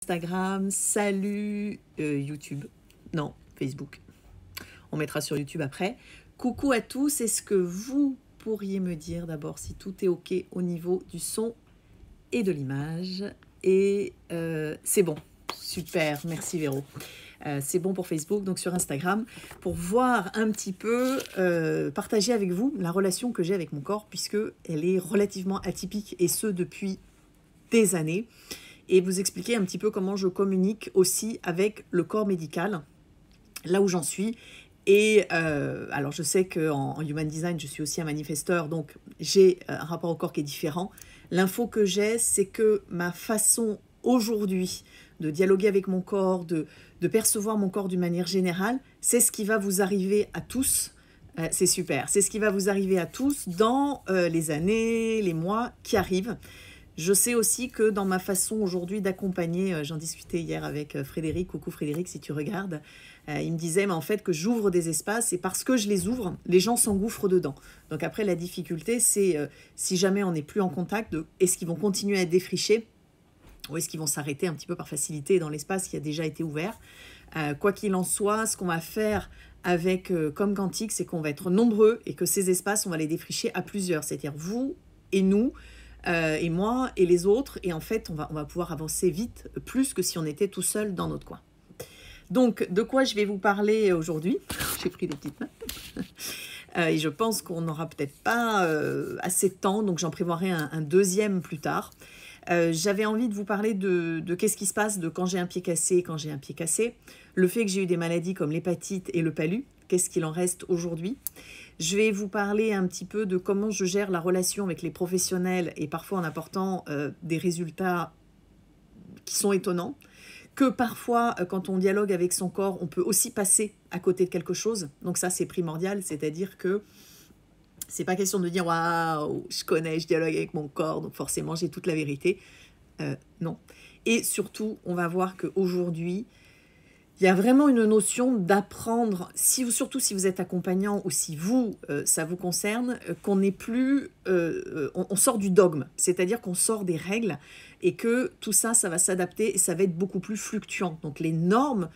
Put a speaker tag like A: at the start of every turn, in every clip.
A: Instagram, salut YouTube, non, Facebook. On mettra sur YouTube après. Coucou à tous, est-ce que vous pourriez me dire d'abord si tout est OK au niveau du son et de l'image? Et c'est bon, super, merci Véro. C'est bon pour Facebook, donc sur Instagram, pour voir un petit peu, partager avec vous la relation que j'ai avec mon corps, puisque elle est relativement atypique, et ce depuis des années, et vous expliquer un petit peu comment je communique aussi avec le corps médical, là où j'en suis. Et alors je sais qu'en Human Design, je suis aussi un manifesteur, donc j'ai un rapport au corps qui est différent. L'info que j'ai, c'est que ma façon aujourd'hui de dialoguer avec mon corps, de percevoir mon corps d'une manière générale, c'est ce qui va vous arriver à tous. C'est super, c'est ce qui va vous arriver à tous dans les années, les mois qui arrivent. Je sais aussi que dans ma façon aujourd'hui d'accompagner, j'en discutais hier avec Frédéric, coucou Frédéric si tu regardes, il me disait mais en fait que j'ouvre des espaces et parce que je les ouvre, les gens s'engouffrent dedans. Donc après la difficulté c'est si jamais on n'est plus en contact, est-ce qu'ils vont continuer à être défrichés ou est-ce qu'ils vont s'arrêter un petit peu par facilité dans l'espace qui a déjà été ouvert. Quoi qu'il en soit, ce qu'on va faire avec Comme Quantique, c'est qu'on va être nombreux et que ces espaces, on va les défricher à plusieurs, c'est-à-dire vous et nous, et moi et les autres, et en fait on va pouvoir avancer vite, plus que si on était tout seul dans notre coin. Donc de quoi je vais vous parler aujourd'hui? J'ai pris des petites notes et je pense qu'on n'aura peut-être pas assez de temps, donc j'en prévoirai un deuxième plus tard. J'avais envie de vous parler de qu'est-ce qui se passe de quand j'ai un pied cassé et quand j'ai un pied cassé, le fait que j'ai eu des maladies comme l'hépatite et le palu, qu'est-ce qu'il en reste aujourd'hui. Je vais vous parler un petit peu de comment je gère la relation avec les professionnels et parfois en apportant des résultats qui sont étonnants. Que parfois, quand on dialogue avec son corps, on peut aussi passer à côté de quelque chose. Donc ça, c'est primordial, c'est-à-dire que c'est pas question de dire « Waouh, je connais, je dialogue avec mon corps, donc forcément, j'ai toute la vérité. » Non. Et surtout, on va voir qu'aujourd'hui, il y a vraiment une notion d'apprendre, surtout si vous êtes accompagnant ou si vous, ça vous concerne, qu'on n'est plus... on sort du dogme, c'est-à-dire qu'on sort des règles et que tout ça, ça va s'adapter et ça va être beaucoup plus fluctuant. Donc les normes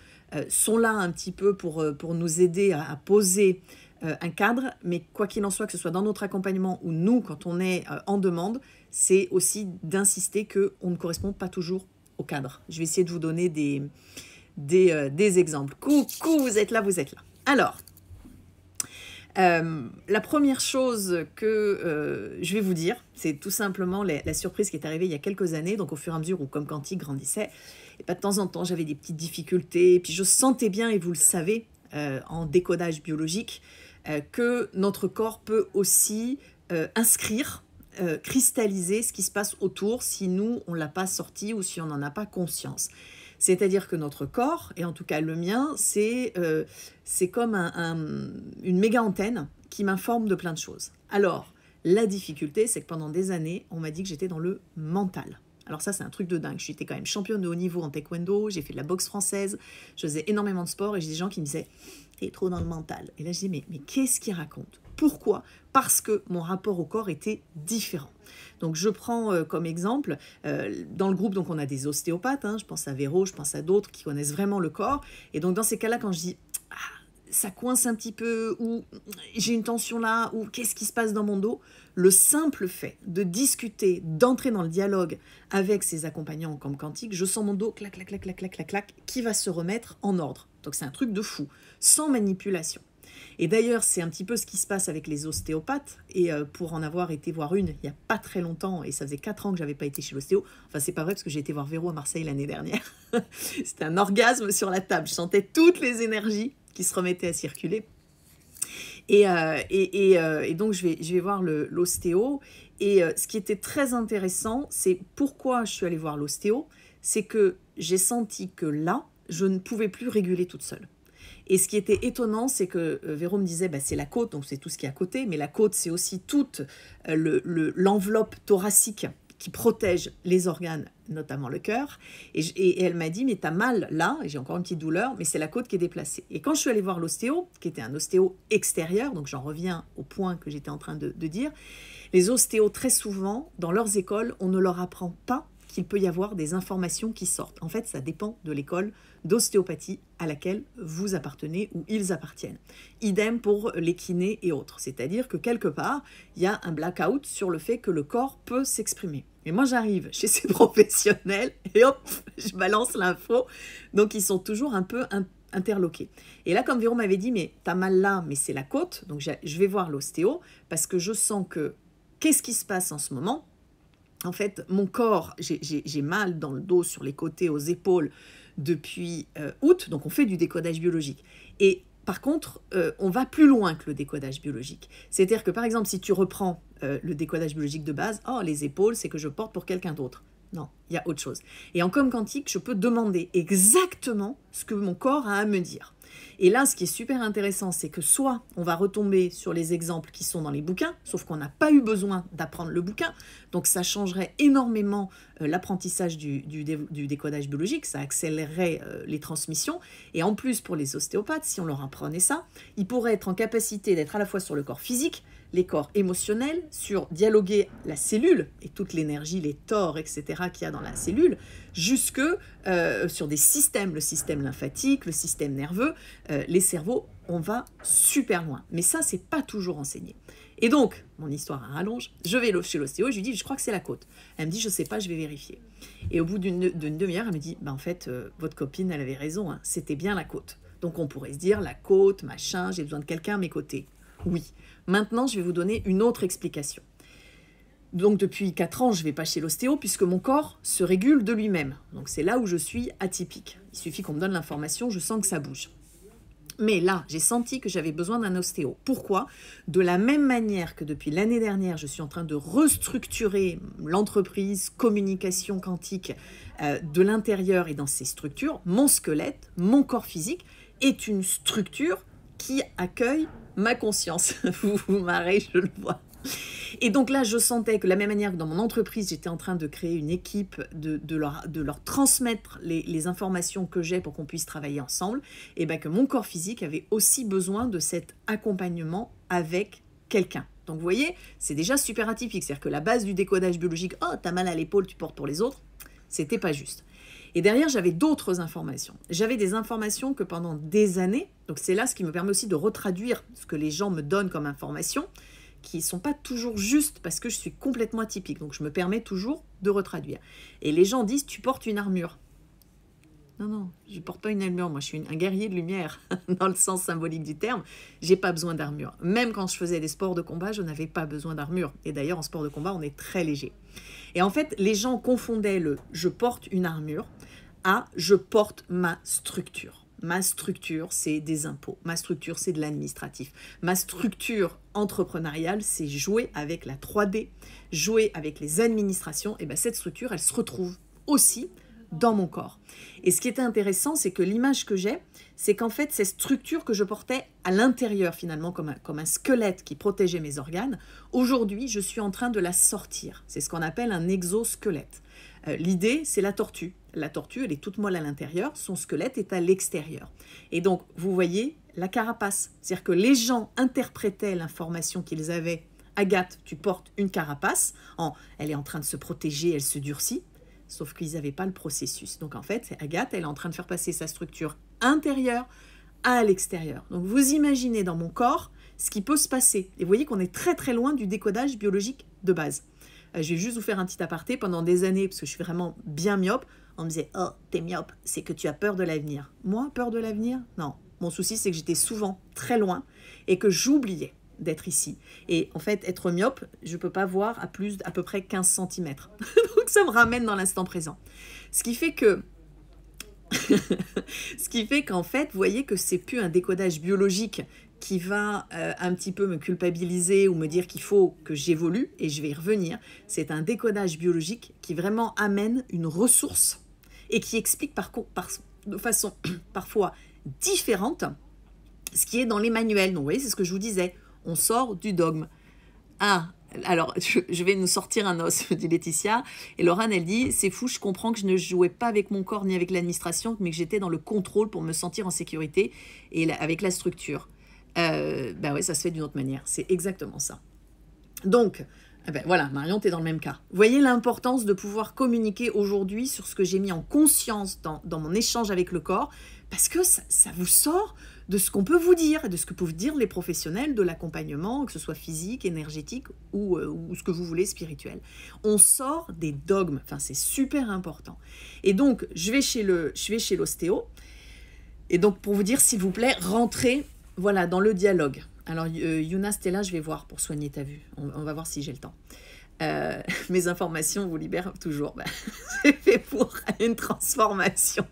A: sont là un petit peu pour nous aider à poser un cadre, mais quoi qu'il en soit, que ce soit dans notre accompagnement ou nous, quand on est en demande, c'est aussi d'insister qu'on ne correspond pas toujours au cadre. Je vais essayer de vous donner des exemples. Coucou, vous êtes là, vous êtes là. Alors, la première chose que je vais vous dire, c'est tout simplement la surprise qui est arrivée il y a quelques années, donc au fur et à mesure où Comme Quantique grandissait, et de temps en temps j'avais des petites difficultés, et puis je sentais bien, et vous le savez, en décodage biologique, que notre corps peut aussi inscrire, cristalliser ce qui se passe autour si nous, on ne l'a pas sorti ou si on n'en a pas conscience. C'est-à-dire que notre corps, et en tout cas le mien, c'est comme une méga antenne qui m'informe de plein de choses. Alors, la difficulté, c'est que pendant des années, on m'a dit que j'étais dans le mental. Alors ça, c'est un truc de dingue. J'étais quand même championne de haut niveau en taekwondo, j'ai fait de la boxe française, je faisais énormément de sport, et j'ai des gens qui me disaient « t'es trop dans le mental ». Et là, je dis « mais qu'est-ce qu'il raconte ? Pourquoi ? Parce que mon rapport au corps était différent. » Donc je prends comme exemple, dans le groupe, donc on a des ostéopathes, je pense à Véro, je pense à d'autres qui connaissent vraiment le corps. Et donc dans ces cas-là, quand je dis « ah, ça coince un petit peu » ou « j'ai une tension là » ou « qu'est-ce qui se passe dans mon dos ?» Le simple fait de discuter, d'entrer dans le dialogue avec ces accompagnants Comme Quantique, je sens mon dos clac, clac, clac, clac, clac, clac, clac, qui va se remettre en ordre. Donc c'est un truc de fou, sans manipulation. Et d'ailleurs, c'est un petit peu ce qui se passe avec les ostéopathes. Et pour en avoir été voir une il n'y a pas très longtemps, et ça faisait 4 ans que je n'avais pas été chez l'ostéo. Enfin, c'est pas vrai parce que j'ai été voir Véro à Marseille l'année dernière. C'était un orgasme sur la table. Je sentais toutes les énergies qui se remettaient à circuler. Et donc, je vais voir l'ostéo. Et ce qui était très intéressant, c'est pourquoi je suis allée voir l'ostéo. C'est que j'ai senti que là, je ne pouvais plus réguler toute seule. Et ce qui était étonnant, c'est que Véro me disait, c'est la côte, donc c'est tout ce qui est à côté, mais la côte, c'est aussi toute l'enveloppe thoracique qui protège les organes, notamment le cœur. Et elle m'a dit, mais t'as mal là, et j'ai encore une petite douleur, mais c'est la côte qui est déplacée. Et quand je suis allée voir l'ostéo, qui était un ostéo extérieur, donc j'en reviens au point que j'étais en train de dire, les ostéos, très souvent, dans leurs écoles, on ne leur apprend pas qu'il peut y avoir des informations qui sortent. En fait, ça dépend de l'école d'ostéopathie à laquelle vous appartenez ou ils appartiennent. Idem pour les kinés et autres. C'est-à-dire que quelque part, il y a un blackout sur le fait que le corps peut s'exprimer. Et moi, j'arrive chez ces professionnels et hop, je balance l'info. Donc, ils sont toujours un peu interloqués. Et là, comme Véro m'avait dit, mais t'as mal là, mais c'est la côte. Donc, je vais voir l'ostéo parce que je sens que qu'est-ce qui se passe en ce moment? En fait, mon corps, j'ai mal dans le dos, sur les côtés, aux épaules depuis août. Donc, on fait du décodage biologique. Et par contre, on va plus loin que le décodage biologique. C'est-à-dire que, par exemple, si tu reprends le décodage biologique de base, oh, les épaules, c'est que je porte pour quelqu'un d'autre. Non, il y a autre chose. Et en com quantique, je peux demander exactement ce que mon corps a à me dire. Et là, ce qui est super intéressant, c'est que soit on va retomber sur les exemples qui sont dans les bouquins, sauf qu'on n'a pas eu besoin d'apprendre le bouquin, donc ça changerait énormément l'apprentissage du décodage biologique, ça accélérerait les transmissions, et en plus pour les ostéopathes, si on leur apprenait ça, ils pourraient être en capacité d'être à la fois sur le corps physique, les corps émotionnels, sur dialoguer la cellule et toute l'énergie, les tores, etc. qu'il y a dans la cellule, jusque sur des systèmes, le système lymphatique, le système nerveux, les cerveaux, on va super loin. Mais ça, c'est pas toujours enseigné. Et donc, mon histoire à rallonge, je vais chez l'ostéo et je lui dis, je crois que c'est la côte. Elle me dit, je sais pas, je vais vérifier. Et au bout d'une demi-heure, elle me dit, bah, en fait, votre copine, elle avait raison, hein, c'était bien la côte. Donc on pourrait se dire, la côte, machin, j'ai besoin de quelqu'un à mes côtés. Oui. Maintenant, je vais vous donner une autre explication. Donc, depuis 4 ans, je ne vais pas chez l'ostéo puisque mon corps se régule de lui-même. Donc, c'est là où je suis atypique. Il suffit qu'on me donne l'information, je sens que ça bouge. Mais là, j'ai senti que j'avais besoin d'un ostéo. Pourquoi? De la même manière que depuis l'année dernière, je suis en train de restructurer l'entreprise communication quantique de l'intérieur et dans ces structures, mon squelette, mon corps physique est une structure qui accueille ma conscience. Vous marrez, je le vois. Et donc là, je sentais que de la même manière que dans mon entreprise, j'étais en train de créer une équipe, de leur transmettre les informations que j'ai pour qu'on puisse travailler ensemble, et bien que mon corps physique avait aussi besoin de cet accompagnement avec quelqu'un. Donc vous voyez, c'est déjà super atypique. C'est-à-dire que la base du décodage biologique, oh, t'as mal à l'épaule, tu portes pour les autres, c'était pas juste. Et derrière, j'avais d'autres informations. J'avais des informations que pendant des années, donc c'est là ce qui me permet aussi de retraduire ce que les gens me donnent comme information, qui ne sont pas toujours justes parce que je suis complètement atypique. Donc je me permets toujours de retraduire. Et les gens disent, tu portes une armure. Non, non, je ne porte pas une armure. Moi, je suis un guerrier de lumière, dans le sens symbolique du terme. Je n'ai pas besoin d'armure. Même quand je faisais des sports de combat, je n'avais pas besoin d'armure. Et d'ailleurs, en sport de combat, on est très léger. Et en fait, les gens confondaient le « je porte une armure » à « je porte ma structure ». Ma structure, c'est des impôts. Ma structure, c'est de l'administratif. Ma structure entrepreneuriale, c'est jouer avec la 3D, jouer avec les administrations. Et bien cette structure, elle se retrouve aussi dans mon corps. Et ce qui était intéressant, c'est que l'image que j'ai, c'est qu'en fait, ces structures que je portais à l'intérieur, finalement, comme un squelette qui protégeait mes organes, aujourd'hui, je suis en train de la sortir. C'est ce qu'on appelle un exosquelette. L'idée, c'est la tortue. La tortue, elle est toute molle à l'intérieur, son squelette est à l'extérieur. Et donc, vous voyez la carapace. C'est-à-dire que les gens interprétaient l'information qu'ils avaient. Agathe, tu portes une carapace, elle est en train de se protéger, elle se durcit, sauf qu'ils n'avaient pas le processus. Donc en fait, Agathe, elle est en train de faire passer sa structure intérieure à l'extérieur. Donc vous imaginez dans mon corps ce qui peut se passer. Et vous voyez qu'on est très très loin du décodage biologique de base. Je vais juste vous faire un petit aparté. Pendant des années, parce que je suis vraiment bien myope, on me disait « Oh, t'es myope, c'est que tu as peur de l'avenir. » Moi, peur de l'avenir? Non. Mon souci, c'est que j'étais souvent très loin et que j'oubliais d'être ici. Et en fait, être myope, je ne peux pas voir à peu près 15 cm. Donc ça me ramène dans l'instant présent. Ce qui fait que qu'en fait, vous voyez que c'est plus un décodage biologique qui va un petit peu me culpabiliser ou me dire qu'il faut que j'évolue, et je vais y revenir. C'est un décodage biologique qui vraiment amène une ressource et qui explique de façon parfois différente ce qui est dans les manuels. Donc vous voyez, c'est ce que je vous disais. On sort du dogme. Ah, alors, je vais nous sortir un os, dit Laetitia. Et Laurane, elle dit, c'est fou, je comprends que je ne jouais pas avec mon corps ni avec l'administration, mais que j'étais dans le contrôle pour me sentir en sécurité et avec la structure. Ben oui, ça se fait d'une autre manière. C'est exactement ça. Donc, Eh ben voilà, Marion, tu es dans le même cas. Vous voyez l'importance de pouvoir communiquer aujourd'hui sur ce que j'ai mis en conscience dans mon échange avec le corps, parce que ça vous sort de ce qu'on peut vous dire, de ce que peuvent dire les professionnels de l'accompagnement, que ce soit physique, énergétique ou ce que vous voulez, spirituel. On sort des dogmes, enfin c'est super important. Et donc, je vais chez l'ostéo, et donc pour vous dire, s'il vous plaît, rentrez voilà, dans le dialogue. Alors, Yuna, Stella, je vais voir pour soigner ta vue. On va voir si j'ai le temps. Mes informations vous libèrent toujours. Bah, c'est fait pour une transformation.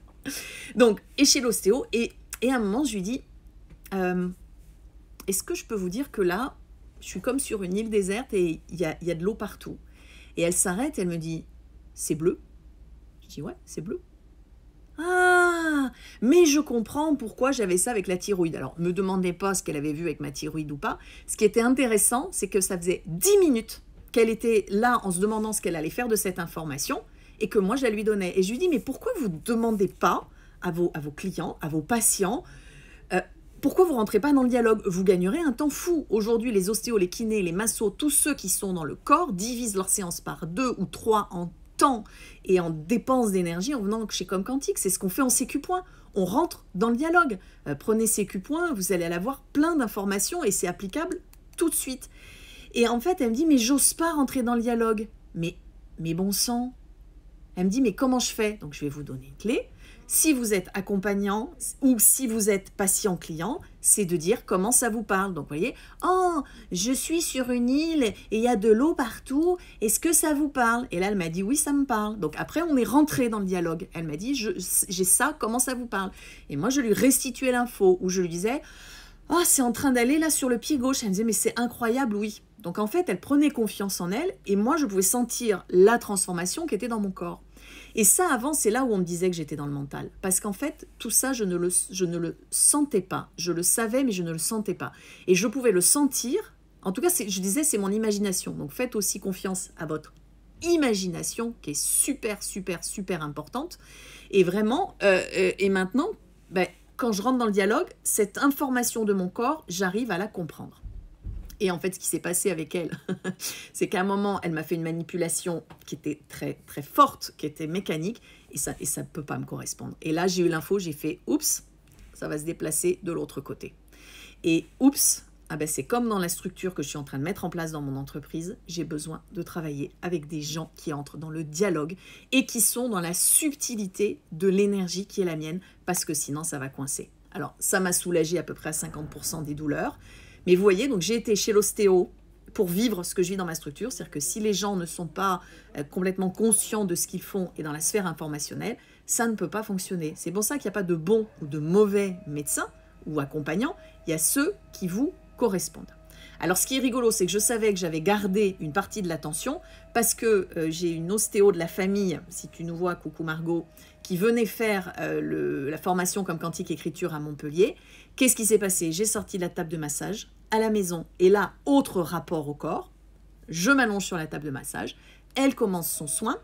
A: Donc, et chez l'ostéo, et à un moment, je lui dis, est-ce que je peux vous dire que là, je suis comme sur une île déserte et il y a de l'eau partout. Et elle s'arrête, elle me dit, c'est bleu? Je dis, ouais, c'est bleu. Ah, mais je comprends pourquoi j'avais ça avec la thyroïde. Alors, ne me demandez pas ce qu'elle avait vu avec ma thyroïde ou pas. Ce qui était intéressant, c'est que ça faisait 10 minutes qu'elle était là en se demandant ce qu'elle allait faire de cette information et que moi, je la lui donnais. Et je lui dis, mais pourquoi vous ne demandez pas à vos clients, à vos patients, pourquoi vous ne rentrez pas dans le dialogue? Vous gagnerez un temps fou. Aujourd'hui, les ostéos, les kinés, les massos, tous ceux qui sont dans le corps divisent leur séance par 2 ou 3 en temps et en dépenses d'énergie en venant chez Comme Quantique. C'est ce qu'on fait en CQ Point. On rentre dans le dialogue. Prenez CQ Point, vous allez avoir plein d'informations et c'est applicable tout de suite. Et en fait, elle me dit, mais j'ose pas rentrer dans le dialogue. Mais bon sang. Elle me dit, mais comment je fais? Donc, je vais vous donner une clé. Si vous êtes accompagnant ou si vous êtes patient-client, c'est de dire comment ça vous parle. Donc, vous voyez, oh, je suis sur une île et il y a de l'eau partout. Est-ce que ça vous parle? Et là, elle m'a dit, oui, ça me parle. Donc, après, on est rentré dans le dialogue. Elle m'a dit, j'ai ça, comment ça vous parle? Et moi, je lui restituais l'info où je lui disais, oh, c'est en train d'aller là sur le pied gauche. Elle me disait, mais c'est incroyable, oui. Donc, en fait, elle prenait confiance en elle et moi, je pouvais sentir la transformation qui était dans mon corps. Et ça, avant, c'est là où on me disait que j'étais dans le mental. Parce qu'en fait, tout ça, je ne le sentais pas. Je le savais, mais je ne le sentais pas. Et je pouvais le sentir. En tout cas, je disais, c'est mon imagination. Donc, faites aussi confiance à votre imagination, qui est super, super, super importante. Et vraiment, et maintenant, quand je rentre dans le dialogue, cette information de mon corps, j'arrive à la comprendre. Et en fait, ce qui s'est passé avec elle, c'est qu'à un moment, elle m'a fait une manipulation qui était très, très forte, qui était mécanique, et ça ne peut pas me correspondre. Et là, j'ai eu l'info, j'ai fait « oups », ça va se déplacer de l'autre côté. Et « oups », c'est comme dans la structure que je suis en train de mettre en place dans mon entreprise, j'ai besoin de travailler avec des gens qui entrent dans le dialogue et qui sont dans la subtilité de l'énergie qui est la mienne, parce que sinon, ça va coincer. Alors, ça m'a soulagée à peu près à 50% des douleurs. Mais vous voyez, donc j'ai été chez l'ostéo pour vivre ce que je vis dans ma structure. C'est-à-dire que si les gens ne sont pas complètement conscients de ce qu'ils font et dans la sphère informationnelle, ça ne peut pas fonctionner. C'est pour ça qu'il n'y a pas de bons ou de mauvais médecins ou accompagnants. Il y a ceux qui vous correspondent. Alors, ce qui est rigolo, c'est que je savais que j'avais gardé une partie de l'attention parce que j'ai une ostéo de la famille, si tu nous vois, coucou Margot, qui venait faire la formation comme quantique écriture à Montpellier. Qu'est-ce qui s'est passé? J'ai sorti la table de massage à la maison et là, autre rapport au corps. Je m'allonge sur la table de massage. Elle commence son soin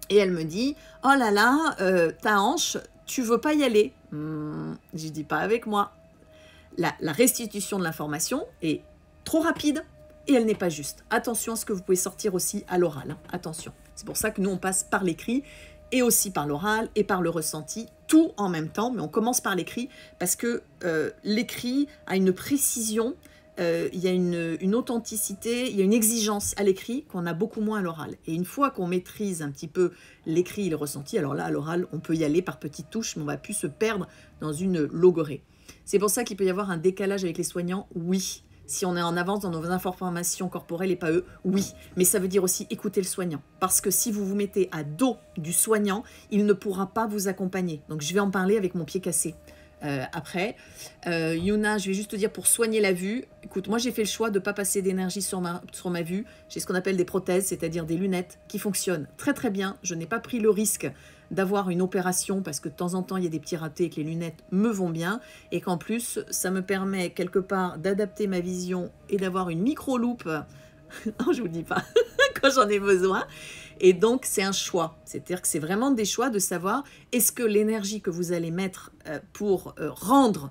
A: et elle me dit « Oh là là, ta hanche, tu veux pas y aller ?» Je dis « Pas avec moi. » La restitution de l'information est trop rapide et elle n'est pas juste. Attention à ce que vous pouvez sortir aussi à l'oral. Hein. Attention. C'est pour ça que nous, on passe par l'écrit et aussi par l'oral et par le ressenti, tout en même temps, mais on commence par l'écrit parce que l'écrit a une précision, il y a une authenticité, il y a une exigence à l'écrit qu'on a beaucoup moins à l'oral. Et une fois qu'on maîtrise un petit peu l'écrit et le ressenti, alors là, à l'oral, on peut y aller par petites touches, mais on va plus se perdre dans une logorée. C'est pour ça qu'il peut y avoir un décalage avec les soignants, oui. Si on est en avance dans nos informations corporelles et pas eux, oui. Mais ça veut dire aussi écouter le soignant. Parce que si vous vous mettez à dos du soignant, il ne pourra pas vous accompagner. Donc, je vais en parler avec mon pied cassé. Après, Yuna, je vais juste te dire pour soigner la vue. Écoute, moi, j'ai fait le choix de ne pas passer d'énergie sur ma vue. J'ai ce qu'on appelle des prothèses, c'est-à-dire des lunettes qui fonctionnent très, très bien. Je n'ai pas pris le risque d'avoir une opération parce que de temps en temps, il y a des petits ratés et que les lunettes me vont bien et qu'en plus, ça me permet quelque part d'adapter ma vision et d'avoir une micro-loupe, non, je vous le dis pas, quand j'en ai besoin. Et donc, c'est un choix. C'est-à-dire que c'est vraiment des choix de savoir est-ce que l'énergie que vous allez mettre pour rendre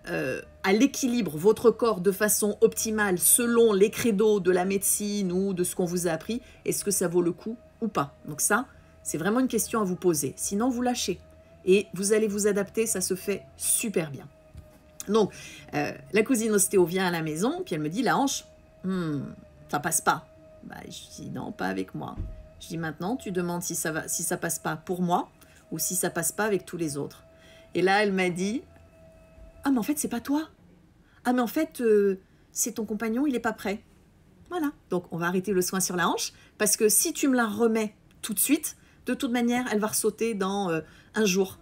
A: à l'équilibre votre corps de façon optimale selon les credos de la médecine ou de ce qu'on vous a appris, est-ce que ça vaut le coup ou pas? Donc ça, c'est vraiment une question à vous poser. Sinon, vous lâchez et vous allez vous adapter, ça se fait super bien. Donc, la cousine ostéo vient à la maison, puis elle me dit, la hanche, ça passe pas. Bah, je dis, non, pas avec moi. Je dis, maintenant, tu demandes si ça passe pas pour moi ou si ça passe pas avec tous les autres. Et là, elle m'a dit, ah, mais en fait, c'est pas toi. Ah, mais en fait, c'est ton compagnon, il n'est pas prêt. Voilà. Donc, on va arrêter le soin sur la hanche, parce que si tu me la remets tout de suite, de toute manière, elle va ressauter dans un jour.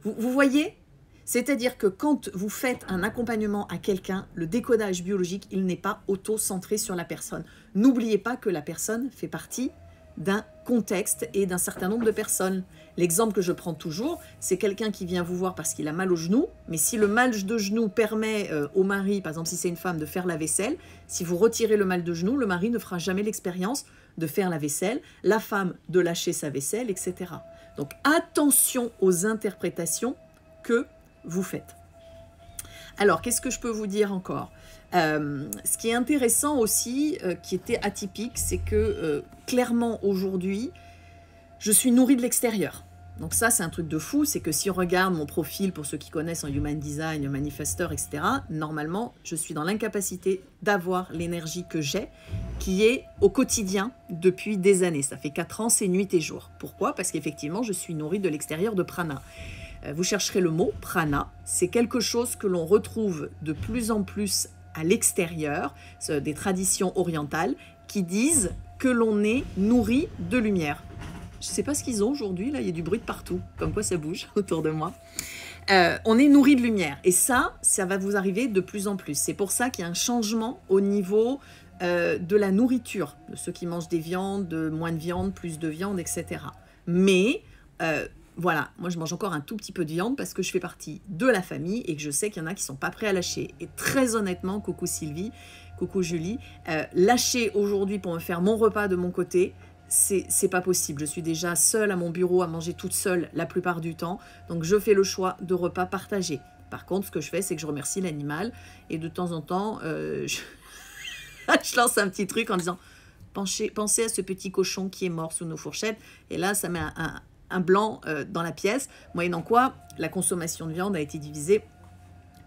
A: Vous voyez? C'est-à-dire que quand vous faites un accompagnement à quelqu'un, le décodage biologique, il n'est pas auto-centré sur la personne. N'oubliez pas que la personne fait partie d'un contexte et d'un certain nombre de personnes. L'exemple que je prends toujours, c'est quelqu'un qui vient vous voir parce qu'il a mal au genou, mais si le mal de genou permet au mari, par exemple si c'est une femme, de faire la vaisselle, si vous retirez le mal de genou, le mari ne fera jamais l'expérience de faire la vaisselle, la femme de lâcher sa vaisselle, etc. Donc attention aux interprétations que vous faites. Alors, qu'est-ce que je peux vous dire encore? Ce qui est intéressant aussi, qui était atypique, c'est que clairement aujourd'hui, je suis nourrie de l'extérieur. Donc ça, c'est un truc de fou, c'est que si on regarde mon profil, pour ceux qui connaissent en Human Design, manifesteur, etc., normalement, je suis dans l'incapacité d'avoir l'énergie que j'ai, qui est au quotidien depuis des années. Ça fait 4 ans, c'est nuit et jour. Pourquoi? Parce qu'effectivement, je suis nourrie de l'extérieur de prana. Vous chercherez le mot prana, c'est quelque chose que l'on retrouve de plus en plus à l'extérieur, des traditions orientales qui disent que l'on est nourri de lumière. Je ne sais pas ce qu'ils ont aujourd'hui, là, il y a du bruit de partout, comme quoi ça bouge autour de moi. On est nourri de lumière et ça va vous arriver de plus en plus. C'est pour ça qu'il y a un changement au niveau de la nourriture, de ceux qui mangent des viandes, moins de viande, plus de viande, etc. Mais voilà, moi je mange encore un tout petit peu de viande parce que je fais partie de la famille et que je sais qu'il y en a qui ne sont pas prêts à lâcher. Et très honnêtement, coucou Sylvie, coucou Julie, lâcher aujourd'hui pour me faire mon repas de mon côté, c'est pas possible. Je suis déjà seule à mon bureau à manger toute seule la plupart du temps, donc je fais le choix de repas partagés. Par contre, ce que je fais, c'est que je remercie l'animal et de temps en temps, je lance un petit truc en disant pensez à ce petit cochon qui est mort sous nos fourchettes. Et là, ça met un blanc dans la pièce, moyennant quoi la consommation de viande a été divisée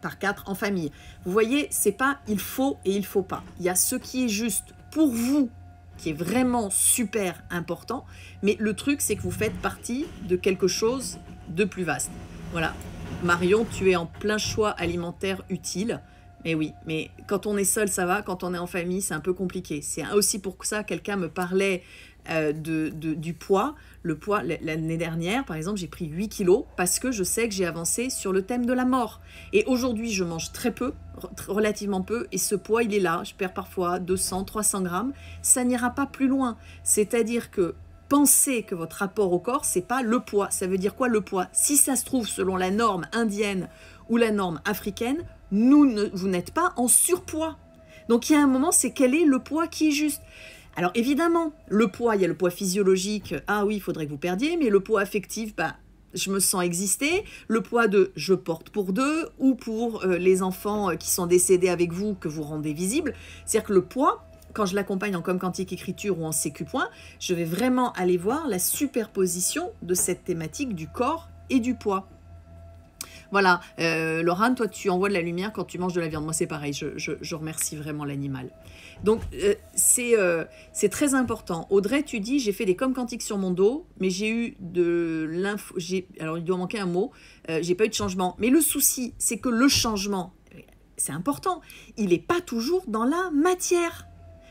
A: par 4 en famille. Vous voyez, c'est pas il faut et il faut pas. Il y a ce qui est juste pour vous, qui est vraiment super important, mais le truc, c'est que vous faites partie de quelque chose de plus vaste. Voilà. Marion, tu es en plein choix alimentaire utile. Mais oui, mais quand on est seul, ça va. Quand on est en famille, c'est un peu compliqué. C'est aussi pour ça que quelqu'un me parlait du poids. Le poids, l'année dernière, par exemple, j'ai pris 8 kilos parce que je sais que j'ai avancé sur le thème de la mort. Et aujourd'hui, je mange très peu, relativement peu, et ce poids, il est là. Je perds parfois 200, 300 grammes. Ça n'ira pas plus loin. C'est-à-dire que pensez que votre rapport au corps, c'est pas le poids. Ça veut dire quoi le poids? Si ça se trouve, selon la norme indienne ou la norme africaine, vous n'êtes pas en surpoids. Donc il y a un moment, c'est quel est le poids qui est juste? Alors évidemment, le poids, il y a le poids physiologique, ah oui, il faudrait que vous perdiez, mais le poids affectif, je me sens exister, le poids de je porte pour 2 ou pour les enfants qui sont décédés avec vous, que vous rendez visible. C'est-à-dire que le poids, quand je l'accompagne en com quantique écriture ou en CQ point, je vais vraiment aller voir la superposition de cette thématique du corps et du poids. Voilà, Laurent, toi tu envoies de la lumière quand tu manges de la viande. Moi c'est pareil, je remercie vraiment l'animal. Donc c'est très important. Audrey, tu dis, j'ai fait des coms quantiques sur mon dos, mais j'ai eu de l'info. Alors il doit manquer un mot, j'ai pas eu de changement. Mais le souci, c'est que le changement, c'est important, il n'est pas toujours dans la matière.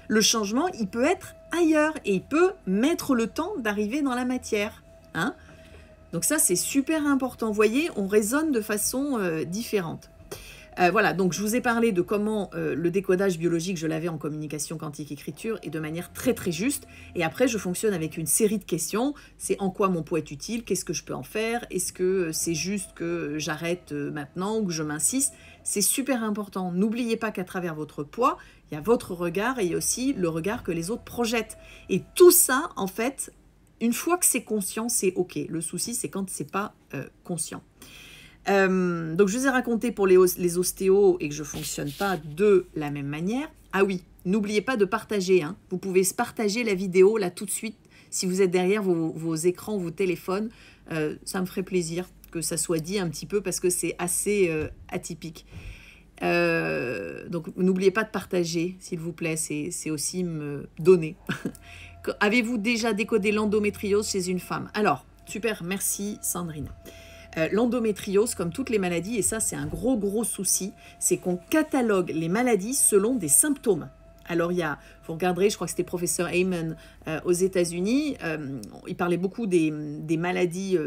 A: Le changement, il peut être ailleurs et il peut mettre le temps d'arriver dans la matière. Hein? Donc ça, c'est super important. Vous voyez, on raisonne de façon différente. Voilà, donc je vous ai parlé de comment le décodage biologique, je l'avais en communication quantique écriture et de manière très très juste. Et après, je fonctionne avec une série de questions. C'est en quoi mon poids est utile? Qu'est-ce que je peux en faire? Est-ce que c'est juste que j'arrête maintenant ou que je m'insiste? C'est super important. N'oubliez pas qu'à travers votre poids, il y a votre regard et il y a aussi le regard que les autres projettent. Et tout ça, en fait, une fois que c'est conscient, c'est OK. Le souci, c'est quand c'est pas conscient. Donc, je vous ai raconté pour les ostéos et que je ne fonctionne pas de la même manière. Ah oui, n'oubliez pas de partager. Hein. Vous pouvez se partager la vidéo là tout de suite si vous êtes derrière vos écrans, vos téléphones. Ça me ferait plaisir que ça soit dit un petit peu parce que c'est assez atypique. Donc, n'oubliez pas de partager, s'il vous plaît. C'est aussi me donner. Avez-vous déjà décodé l'endométriose chez une femme? Alors, super, merci Sandrine. L'endométriose, comme toutes les maladies, et ça c'est un gros souci, c'est qu'on catalogue les maladies selon des symptômes. Alors vous regarderez, je crois que c'était professeur Heyman aux États-Unis, il parlait beaucoup des maladies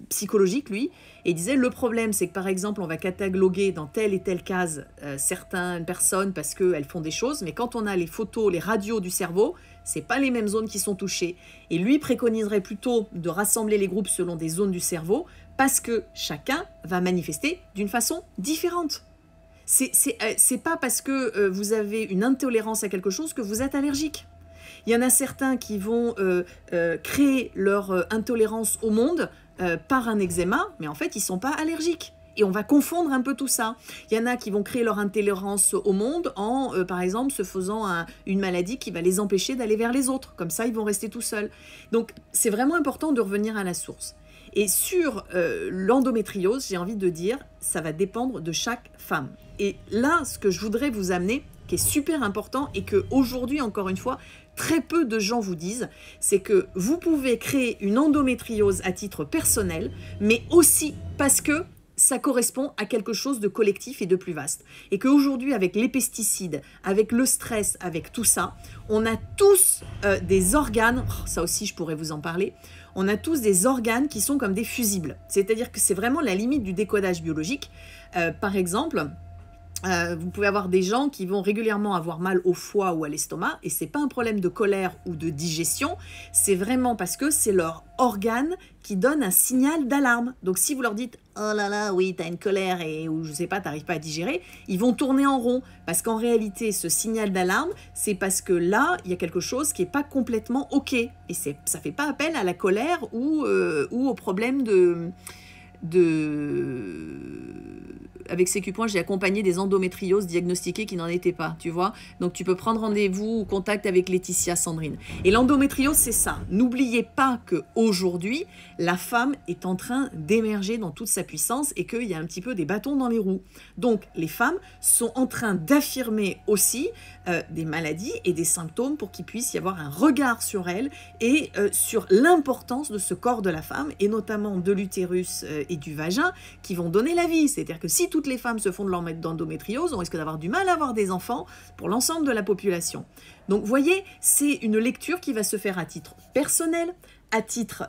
A: psychologiques, lui, et il disait le problème c'est que par exemple on va cataloguer dans telle et telle case certaines personnes parce qu'elles font des choses, mais quand on a les photos, les radios du cerveau, c'est pas les mêmes zones qui sont touchées. Et lui préconiserait plutôt de rassembler les groupes selon des zones du cerveau parce que chacun va manifester d'une façon différente. C'est pas parce que vous avez une intolérance à quelque chose que vous êtes allergique. Il y en a certains qui vont créer leur intolérance au monde par un eczéma, mais en fait, ils ne sont pas allergiques. Et on va confondre un peu tout ça. Il y en a qui vont créer leur intolérance au monde en, par exemple, se faisant une maladie qui va les empêcher d'aller vers les autres. Comme ça, ils vont rester tout seuls. Donc, c'est vraiment important de revenir à la source. Et sur l'endométriose, j'ai envie de dire, ça va dépendre de chaque femme. Et là, ce que je voudrais vous amener, qui est super important et que aujourd'hui, encore une fois, très peu de gens vous disent, c'est que vous pouvez créer une endométriose à titre personnel, mais aussi parce que ça correspond à quelque chose de collectif et de plus vaste. Et qu'aujourd'hui, avec les pesticides, avec le stress, avec tout ça, on a tous des organes, ça aussi je pourrais vous en parler, on a tous des organes qui sont comme des fusibles. C'est-à-dire que c'est vraiment la limite du décodage biologique. Par exemple, vous pouvez avoir des gens qui vont régulièrement avoir mal au foie ou à l'estomac et c'est pas un problème de colère ou de digestion, c'est vraiment parce que c'est leur organe qui donne un signal d'alarme. Donc si vous leur dites « Oh là là, oui, t'as une colère et ou je sais pas, t'arrives pas à digérer », ils vont tourner en rond parce qu'en réalité, ce signal d'alarme, c'est parce que là, il y a quelque chose qui est pas complètement OK et ça fait pas appel à la colère ou au problème avec Sécupoint, j'ai accompagné des endométrioses diagnostiquées qui n'en étaient pas, tu vois. Donc, tu peux prendre rendez-vous ou contact avec Laetitia, Sandrine. Et l'endométriose, c'est ça. N'oubliez pas qu'aujourd'hui, la femme est en train d'émerger dans toute sa puissance et qu'il y a un petit peu des bâtons dans les roues. Donc, les femmes sont en train d'affirmer aussi des maladies et des symptômes pour qu'il puisse y avoir un regard sur elles et sur l'importance de ce corps de la femme et notamment de l'utérus et du vagin qui vont donner la vie. C'est-à-dire que si toutes les femmes se font de leur d'endométriose, on risque d'avoir du mal à avoir des enfants pour l'ensemble de la population. Donc, vous voyez, c'est une lecture qui va se faire à titre personnel, à titre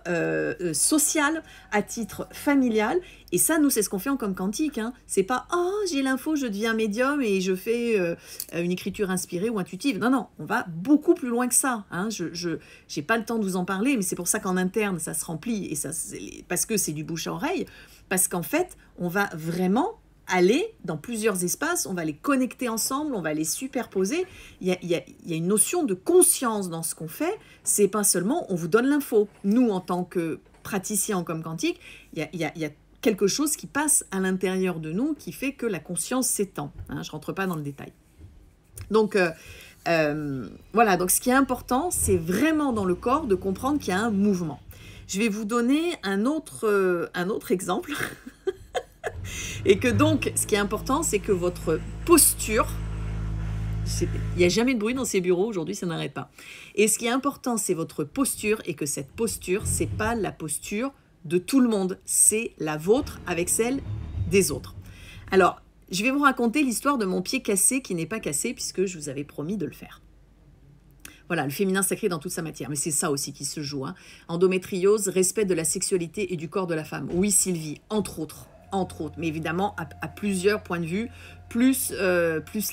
A: social, à titre familial. Et ça, nous, c'est ce qu'on fait en Com Quantique. Hein. C'est pas « Oh, j'ai l'info, je deviens médium et je fais une écriture inspirée ou intuitive. » Non, non, on va beaucoup plus loin que ça. Hein. Je n'ai pas le temps de vous en parler, mais c'est pour ça qu'en interne, ça se remplit. Et ça, parce que c'est du bouche à oreille. Parce qu'en fait, on va vraiment aller dans plusieurs espaces, on va les connecter ensemble, on va les superposer. Il y a une notion de conscience dans ce qu'on fait. C'est pas seulement on vous donne l'info. Nous, en tant que praticiens en Com Quantique, il y a quelque chose qui passe à l'intérieur de nous qui fait que la conscience s'étend. Hein, je ne rentre pas dans le détail. Donc, voilà. Donc, ce qui est important, c'est vraiment dans le corps de comprendre qu'il y a un mouvement. Je vais vous donner un autre exemple. Et que donc, ce qui est important, c'est que votre posture, il n'y a jamais de bruit dans ces bureaux, aujourd'hui ça n'arrête pas. Et ce qui est important, c'est votre posture et que cette posture, ce n'est pas la posture de tout le monde, c'est la vôtre avec celle des autres. Alors, je vais vous raconter l'histoire de mon pied cassé qui n'est pas cassé puisque je vous avais promis de le faire. Voilà, le féminin sacré dans toute sa matière, mais c'est ça aussi qui se joue. Hein. Endométriose, respect de la sexualité et du corps de la femme. Oui, Sylvie, entre autres, mais évidemment à plusieurs points de vue, plus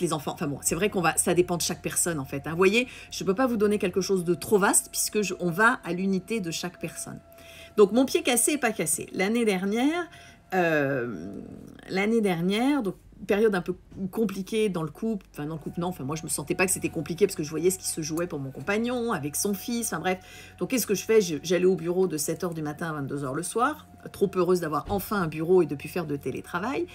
A: les enfants. Enfin bon, c'est vrai ça dépend de chaque personne en fait. Hein. Vous voyez, je ne peux pas vous donner quelque chose de trop vaste puisque on va à l'unité de chaque personne. Donc mon pied cassé n'est pas cassé. L'année dernière, l'année dernière, donc période un peu compliquée dans le couple, enfin dans le couple non, enfin moi je me sentais pas que c'était compliqué parce que je voyais ce qui se jouait pour mon compagnon, avec son fils, enfin bref. Donc qu'est-ce que je fais? J'allais au bureau de 7h du matin à 22h le soir, trop heureuse d'avoir enfin un bureau et de plus faire de télétravail.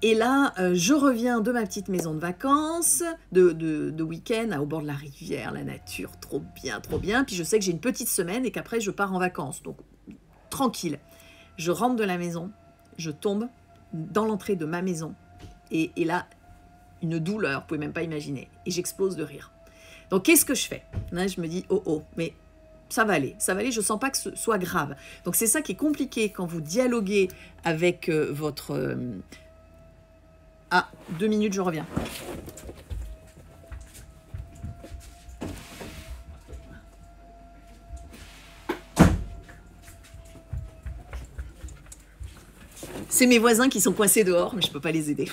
A: Et là, je reviens de ma petite maison de vacances, de week-end, au bord de la rivière, la nature, trop bien, trop bien. Puis je sais que j'ai une petite semaine et qu'après je pars en vacances, donc tranquille. Je rentre de la maison, je tombe dans l'entrée de ma maison, et là, une douleur, vous pouvez même pas imaginer, et j'explose de rire. Donc qu'est-ce que je fais? Là, je me dis, oh, mais ça va aller, je sens pas que ce soit grave. Donc c'est ça qui est compliqué quand vous dialoguez avec votre... Ah, 2 minutes, je reviens. C'est mes voisins qui sont coincés dehors, mais je ne peux pas les aider.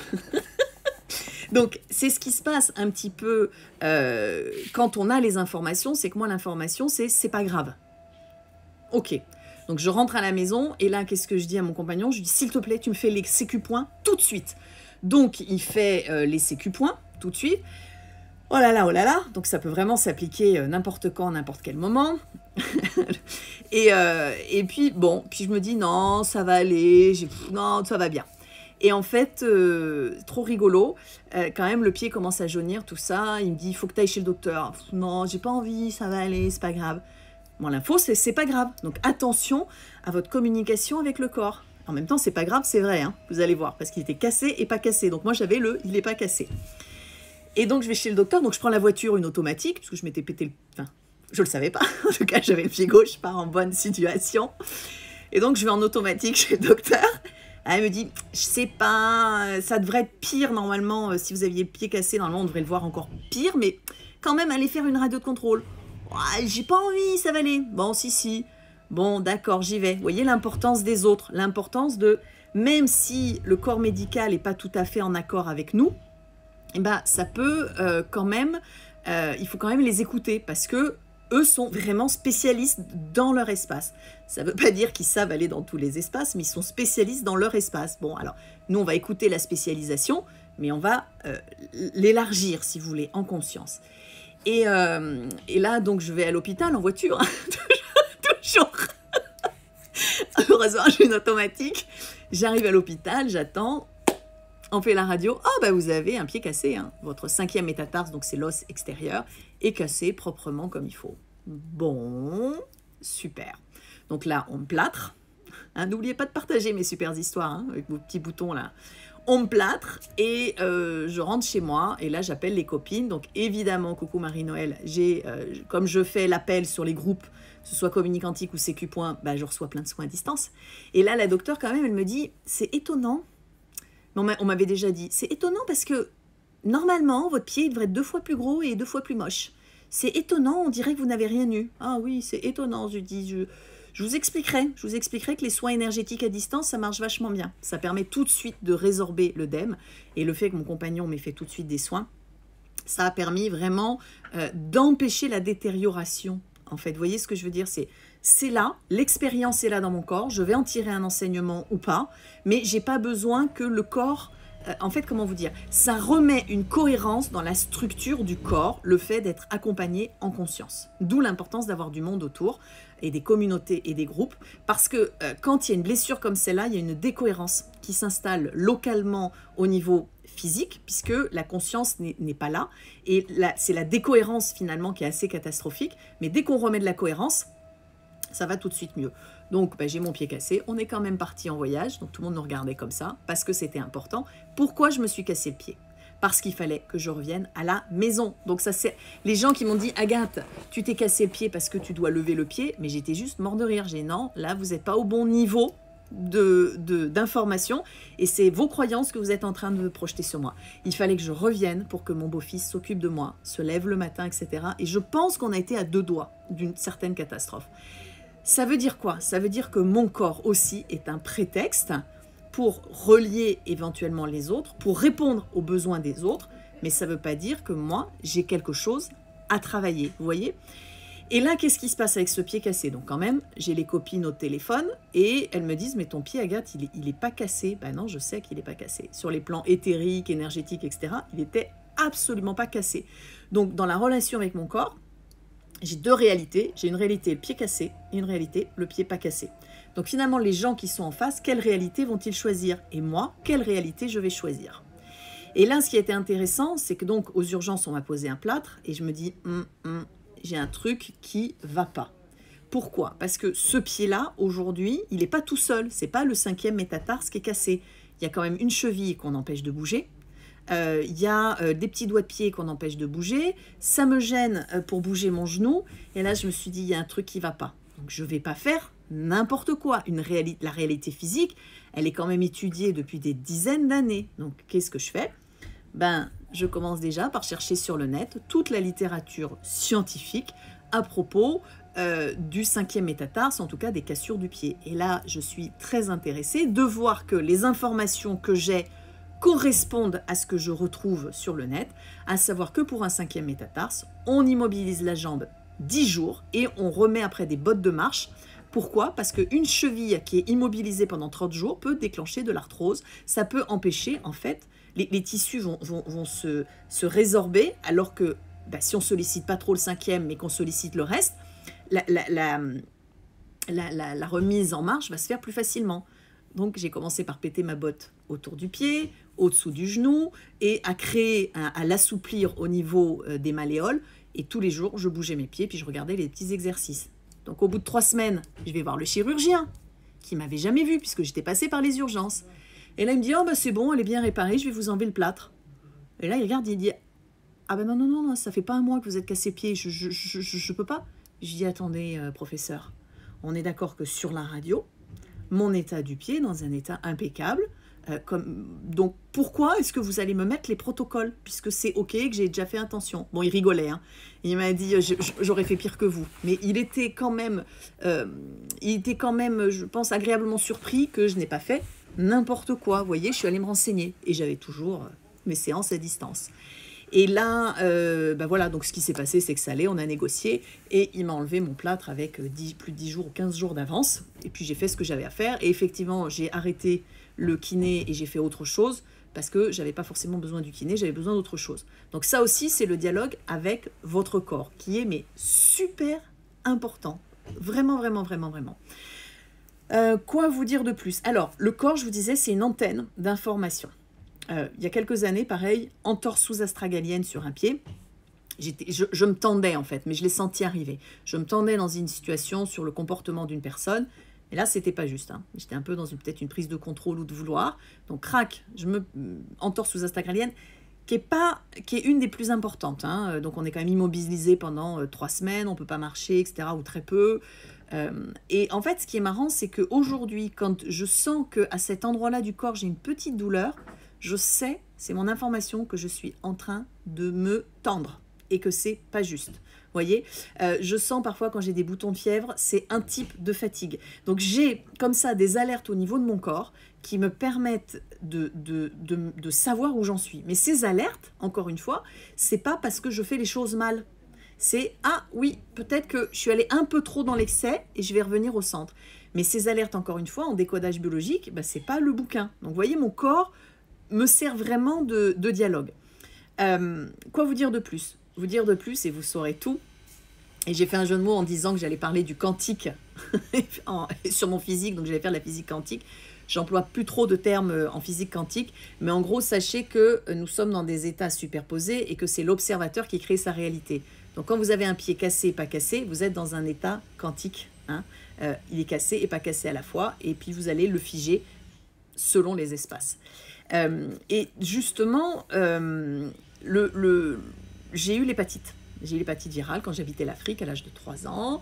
A: Donc, c'est ce qui se passe un petit peu quand on a les informations, c'est que moi, l'information, c'est pas grave. Ok. Donc, je rentre à la maison, et là, qu'est-ce que je dis à mon compagnon? Je lui dis, s'il te plaît, tu me fais les sécu-points tout de suite. Donc, il fait les sécu-points tout de suite. Oh là là, donc ça peut vraiment s'appliquer n'importe quand, n'importe quel moment. et puis, bon, puis je me dis, non, ça va aller, non, ça va bien. Et en fait, trop rigolo, quand même, le pied commence à jaunir, tout ça. Il me dit, il faut que tu ailles chez le docteur. Non, j'ai pas envie, ça va aller, c'est pas grave. Bon, l'info, c'est pas grave. Donc, attention à votre communication avec le corps. En même temps, c'est pas grave, c'est vrai, hein, vous allez voir, parce qu'il était cassé et pas cassé. Donc, moi, j'avais il n'est pas cassé. Et donc, je vais chez le docteur, donc je prends la voiture, une automatique, parce que je m'étais pété le... Enfin, je le savais pas. En tout cas, j'avais le pied gauche, pas en bonne situation. Et donc, je vais en automatique chez le docteur. Elle me dit, je sais pas, ça devrait être pire normalement. Si vous aviez le pied cassé, normalement, on devrait le voir encore pire. Mais quand même, allez faire une radio de contrôle. Ouais, j'ai pas envie, ça va aller. Bon, si. Bon, d'accord, j'y vais. Vous voyez l'importance des autres. L'importance de, même si le corps médical n'est pas tout à fait en accord avec nous, eh ben, ça peut quand même, il faut quand même les écouter parce que eux sont vraiment spécialistes dans leur espace. Ça ne veut pas dire qu'ils savent aller dans tous les espaces, mais ils sont spécialistes dans leur espace. Bon, alors, nous, on va écouter la spécialisation, mais on va l'élargir, si vous voulez, en conscience. Et là, donc, je vais à l'hôpital en voiture, hein, toujours. Heureusement, j'ai une automatique. J'arrive à l'hôpital, j'attends. On fait la radio. Oh, bah vous avez un pied cassé. Hein. Votre 5e métatarse, donc c'est l'os extérieur, est cassé proprement comme il faut. Bon, super. Donc là, on me plâtre. Hein, n'oubliez pas de partager mes super histoires hein, avec vos petits boutons là. On me plâtre et je rentre chez moi. Et là, j'appelle les copines. Donc évidemment, coucou Marie-Noël, comme je fais l'appel sur les groupes, que ce soit communicantique ou sécu point, bah, je reçois plein de soins à distance. Et là, la docteure, quand même, elle me dit, c'est étonnant. On m'avait déjà dit, c'est étonnant parce que normalement, votre pied devrait être 2 fois plus gros et 2 fois plus moche. C'est étonnant, on dirait que vous n'avez rien eu. Ah oui, c'est étonnant, je dis, je vous expliquerai que les soins énergétiques à distance, ça marche vachement bien. Ça permet tout de suite de résorber l'œdème. Et le fait que mon compagnon m'ait fait tout de suite des soins, ça a permis vraiment d'empêcher la détérioration. En fait, vous voyez ce que je veux dire, c'est là, l'expérience est là dans mon corps, je vais en tirer un enseignement ou pas, mais j'ai pas besoin que le corps, en fait, comment vous dire, ça remet une cohérence dans la structure du corps, le fait d'être accompagné en conscience. D'où l'importance d'avoir du monde autour, et des communautés et des groupes, parce que quand il y a une blessure comme celle-là, il y a une décohérence qui s'installe localement au niveau physique, puisque la conscience n'est pas là, et c'est la décohérence finalement qui est assez catastrophique, mais dès qu'on remet de la cohérence, ça va tout de suite mieux. Donc, j'ai mon pied cassé, on est quand même parti en voyage, donc tout le monde nous regardait comme ça, parce que c'était important. Pourquoi je me suis cassé le pied? Parce qu'il fallait que je revienne à la maison. Donc ça, c'est les gens qui m'ont dit, Agathe, tu t'es cassé le pied parce que tu dois lever le pied, mais j'étais juste mort de rire. J'ai dit, non, là, vous n'êtes pas au bon niveau d'information, et c'est vos croyances que vous êtes en train de projeter sur moi. Il fallait que je revienne pour que mon beau-fils s'occupe de moi, se lève le matin, etc. Et je pense qu'on a été à 2 doigts d'une certaine catastrophe. Ça veut dire quoi? Ça veut dire que mon corps aussi est un prétexte pour relier éventuellement les autres, pour répondre aux besoins des autres, mais ça ne veut pas dire que moi, j'ai quelque chose à travailler, vous voyez? Et là, qu'est-ce qui se passe avec ce pied cassé? Donc quand même, j'ai les copines au téléphone et elles me disent « Mais ton pied, Agathe, il est pas cassé. » Ben non, je sais qu'il n'est pas cassé. Sur les plans éthériques, énergétiques, etc., il était absolument pas cassé. Donc dans la relation avec mon corps, j'ai deux réalités. J'ai une réalité, le pied cassé, et une réalité, le pied pas cassé. Donc finalement, les gens qui sont en face, quelle réalité vont-ils choisir? Et moi, quelle réalité je vais choisir? Et là, ce qui a été intéressant, c'est que donc aux urgences, on m'a posé un plâtre et je me dis j'ai un truc qui va pas. Pourquoi? Parce que ce pied-là, aujourd'hui, il n'est pas tout seul. C'est pas le 5e métatarse qui est cassé. Il y a quand même une cheville qu'on empêche de bouger. Il y a des petits doigts de pied qu'on empêche de bouger. Ça me gêne pour bouger mon genou. Et là, je me suis dit, il y a un truc qui va pas. Donc, je ne vais pas faire n'importe quoi. La réalité physique, elle est quand même étudiée depuis des dizaines d'années. Donc, qu'est-ce que je fais? Ben, je commence déjà par chercher sur le net toute la littérature scientifique à propos du 5e métatarse, en tout cas des cassures du pied. Et là, je suis très intéressée de voir que les informations que j'ai correspondent à ce que je retrouve sur le net, à savoir que pour un 5e métatarse, on immobilise la jambe 10 jours et on remet après des bottes de marche. Pourquoi? Parce qu'une cheville qui est immobilisée pendant 30 jours peut déclencher de l'arthrose. Ça peut empêcher, en fait, les tissus vont se résorber, alors que si on ne sollicite pas trop le 5e, mais qu'on sollicite le reste, la remise en marche va se faire plus facilement. Donc j'ai commencé par péter ma botte autour du pied, au-dessous du genou, et à l'assouplir au niveau des malléoles. Et tous les jours, je bougeais mes pieds, puis je regardais les petits exercices. Donc au bout de 3 semaines, je vais voir le chirurgien, qui m'avait jamais vu, puisque j'étais passée par les urgences. Et là, il me dit « Oh, bah, c'est bon, elle est bien réparée, je vais vous enlever le plâtre. » Et là, il regarde, il dit « Ah ben non, ça fait pas un mois que vous êtes cassé pied, je peux pas. » Je dis « Attendez, professeur, on est d'accord que sur la radio, mon état du pied est dans un état impeccable. Donc, pourquoi est-ce que vous allez me mettre les protocoles, puisque c'est OK, que j'ai déjà fait attention. » Bon, il rigolait. Hein. Il m'a dit « J'aurais fait pire que vous. » Mais il était quand même, je pense, agréablement surpris que je n'ai pas fait n'importe quoi. Vous voyez, je suis allée me renseigner. Et j'avais toujours mes séances à distance. Et là, voilà, donc ce qui s'est passé, c'est que ça allait, on a négocié, et il m'a enlevé mon plâtre avec plus de 10 jours ou 15 jours d'avance, et puis j'ai fait ce que j'avais à faire, et effectivement, j'ai arrêté le kiné et j'ai fait autre chose, parce que j'avais pas forcément besoin du kiné, j'avais besoin d'autre chose. Donc ça aussi, c'est le dialogue avec votre corps, qui est mais super important, vraiment, vraiment, vraiment, vraiment. Quoi vous dire de plus? Alors, le corps, je vous disais, c'est une antenne d'information. Il y a quelques années, pareil, entorse sous-astragalienne sur un pied. Je me tendais en fait, mais je l'ai senti arriver. Je me tendais dans une situation sur le comportement d'une personne, et là, c'était pas juste. Hein. J'étais un peu dans peut-être une prise de contrôle ou de vouloir. Donc, crac, je me entorse sous-astragalienne, qui est une des plus importantes. Hein. Donc, on est quand même immobilisé pendant 3 semaines, on ne peut pas marcher, etc., ou très peu. Et en fait, ce qui est marrant, c'est qu'aujourd'hui, quand je sens qu'à cet endroit-là du corps, j'ai une petite douleur, je sais, c'est mon information, que je suis en train de me tendre et que c'est pas juste. Vous voyez, je sens parfois quand j'ai des boutons de fièvre, c'est un type de fatigue. Donc j'ai comme ça des alertes au niveau de mon corps qui me permettent de savoir où j'en suis. Mais ces alertes, encore une fois, c'est pas parce que je fais les choses mal. C'est « Ah oui, peut-être que je suis allée un peu trop dans l'excès et je vais revenir au centre. » Mais ces alertes, encore une fois, en décodage biologique, c'est pas le bouquin. Donc vous voyez, mon corps me sert vraiment de dialogue. Quoi vous dire de plus? Vous dire de plus et vous saurez tout. Et j'ai fait un jeu de mots en disant que j'allais parler du quantique sur mon physique, donc j'allais faire de la physique quantique. J'emploie plus trop de termes en physique quantique, mais en gros, sachez que nous sommes dans des états superposés et que c'est l'observateur qui crée sa réalité. Donc quand vous avez un pied cassé et pas cassé, vous êtes dans un état quantique. Hein. Il est cassé et pas cassé à la fois, et puis vous allez le figer selon les espaces. Et justement, j'ai eu l'hépatite. J'ai eu l'hépatite virale quand j'habitais l'Afrique à l'âge de 3 ans.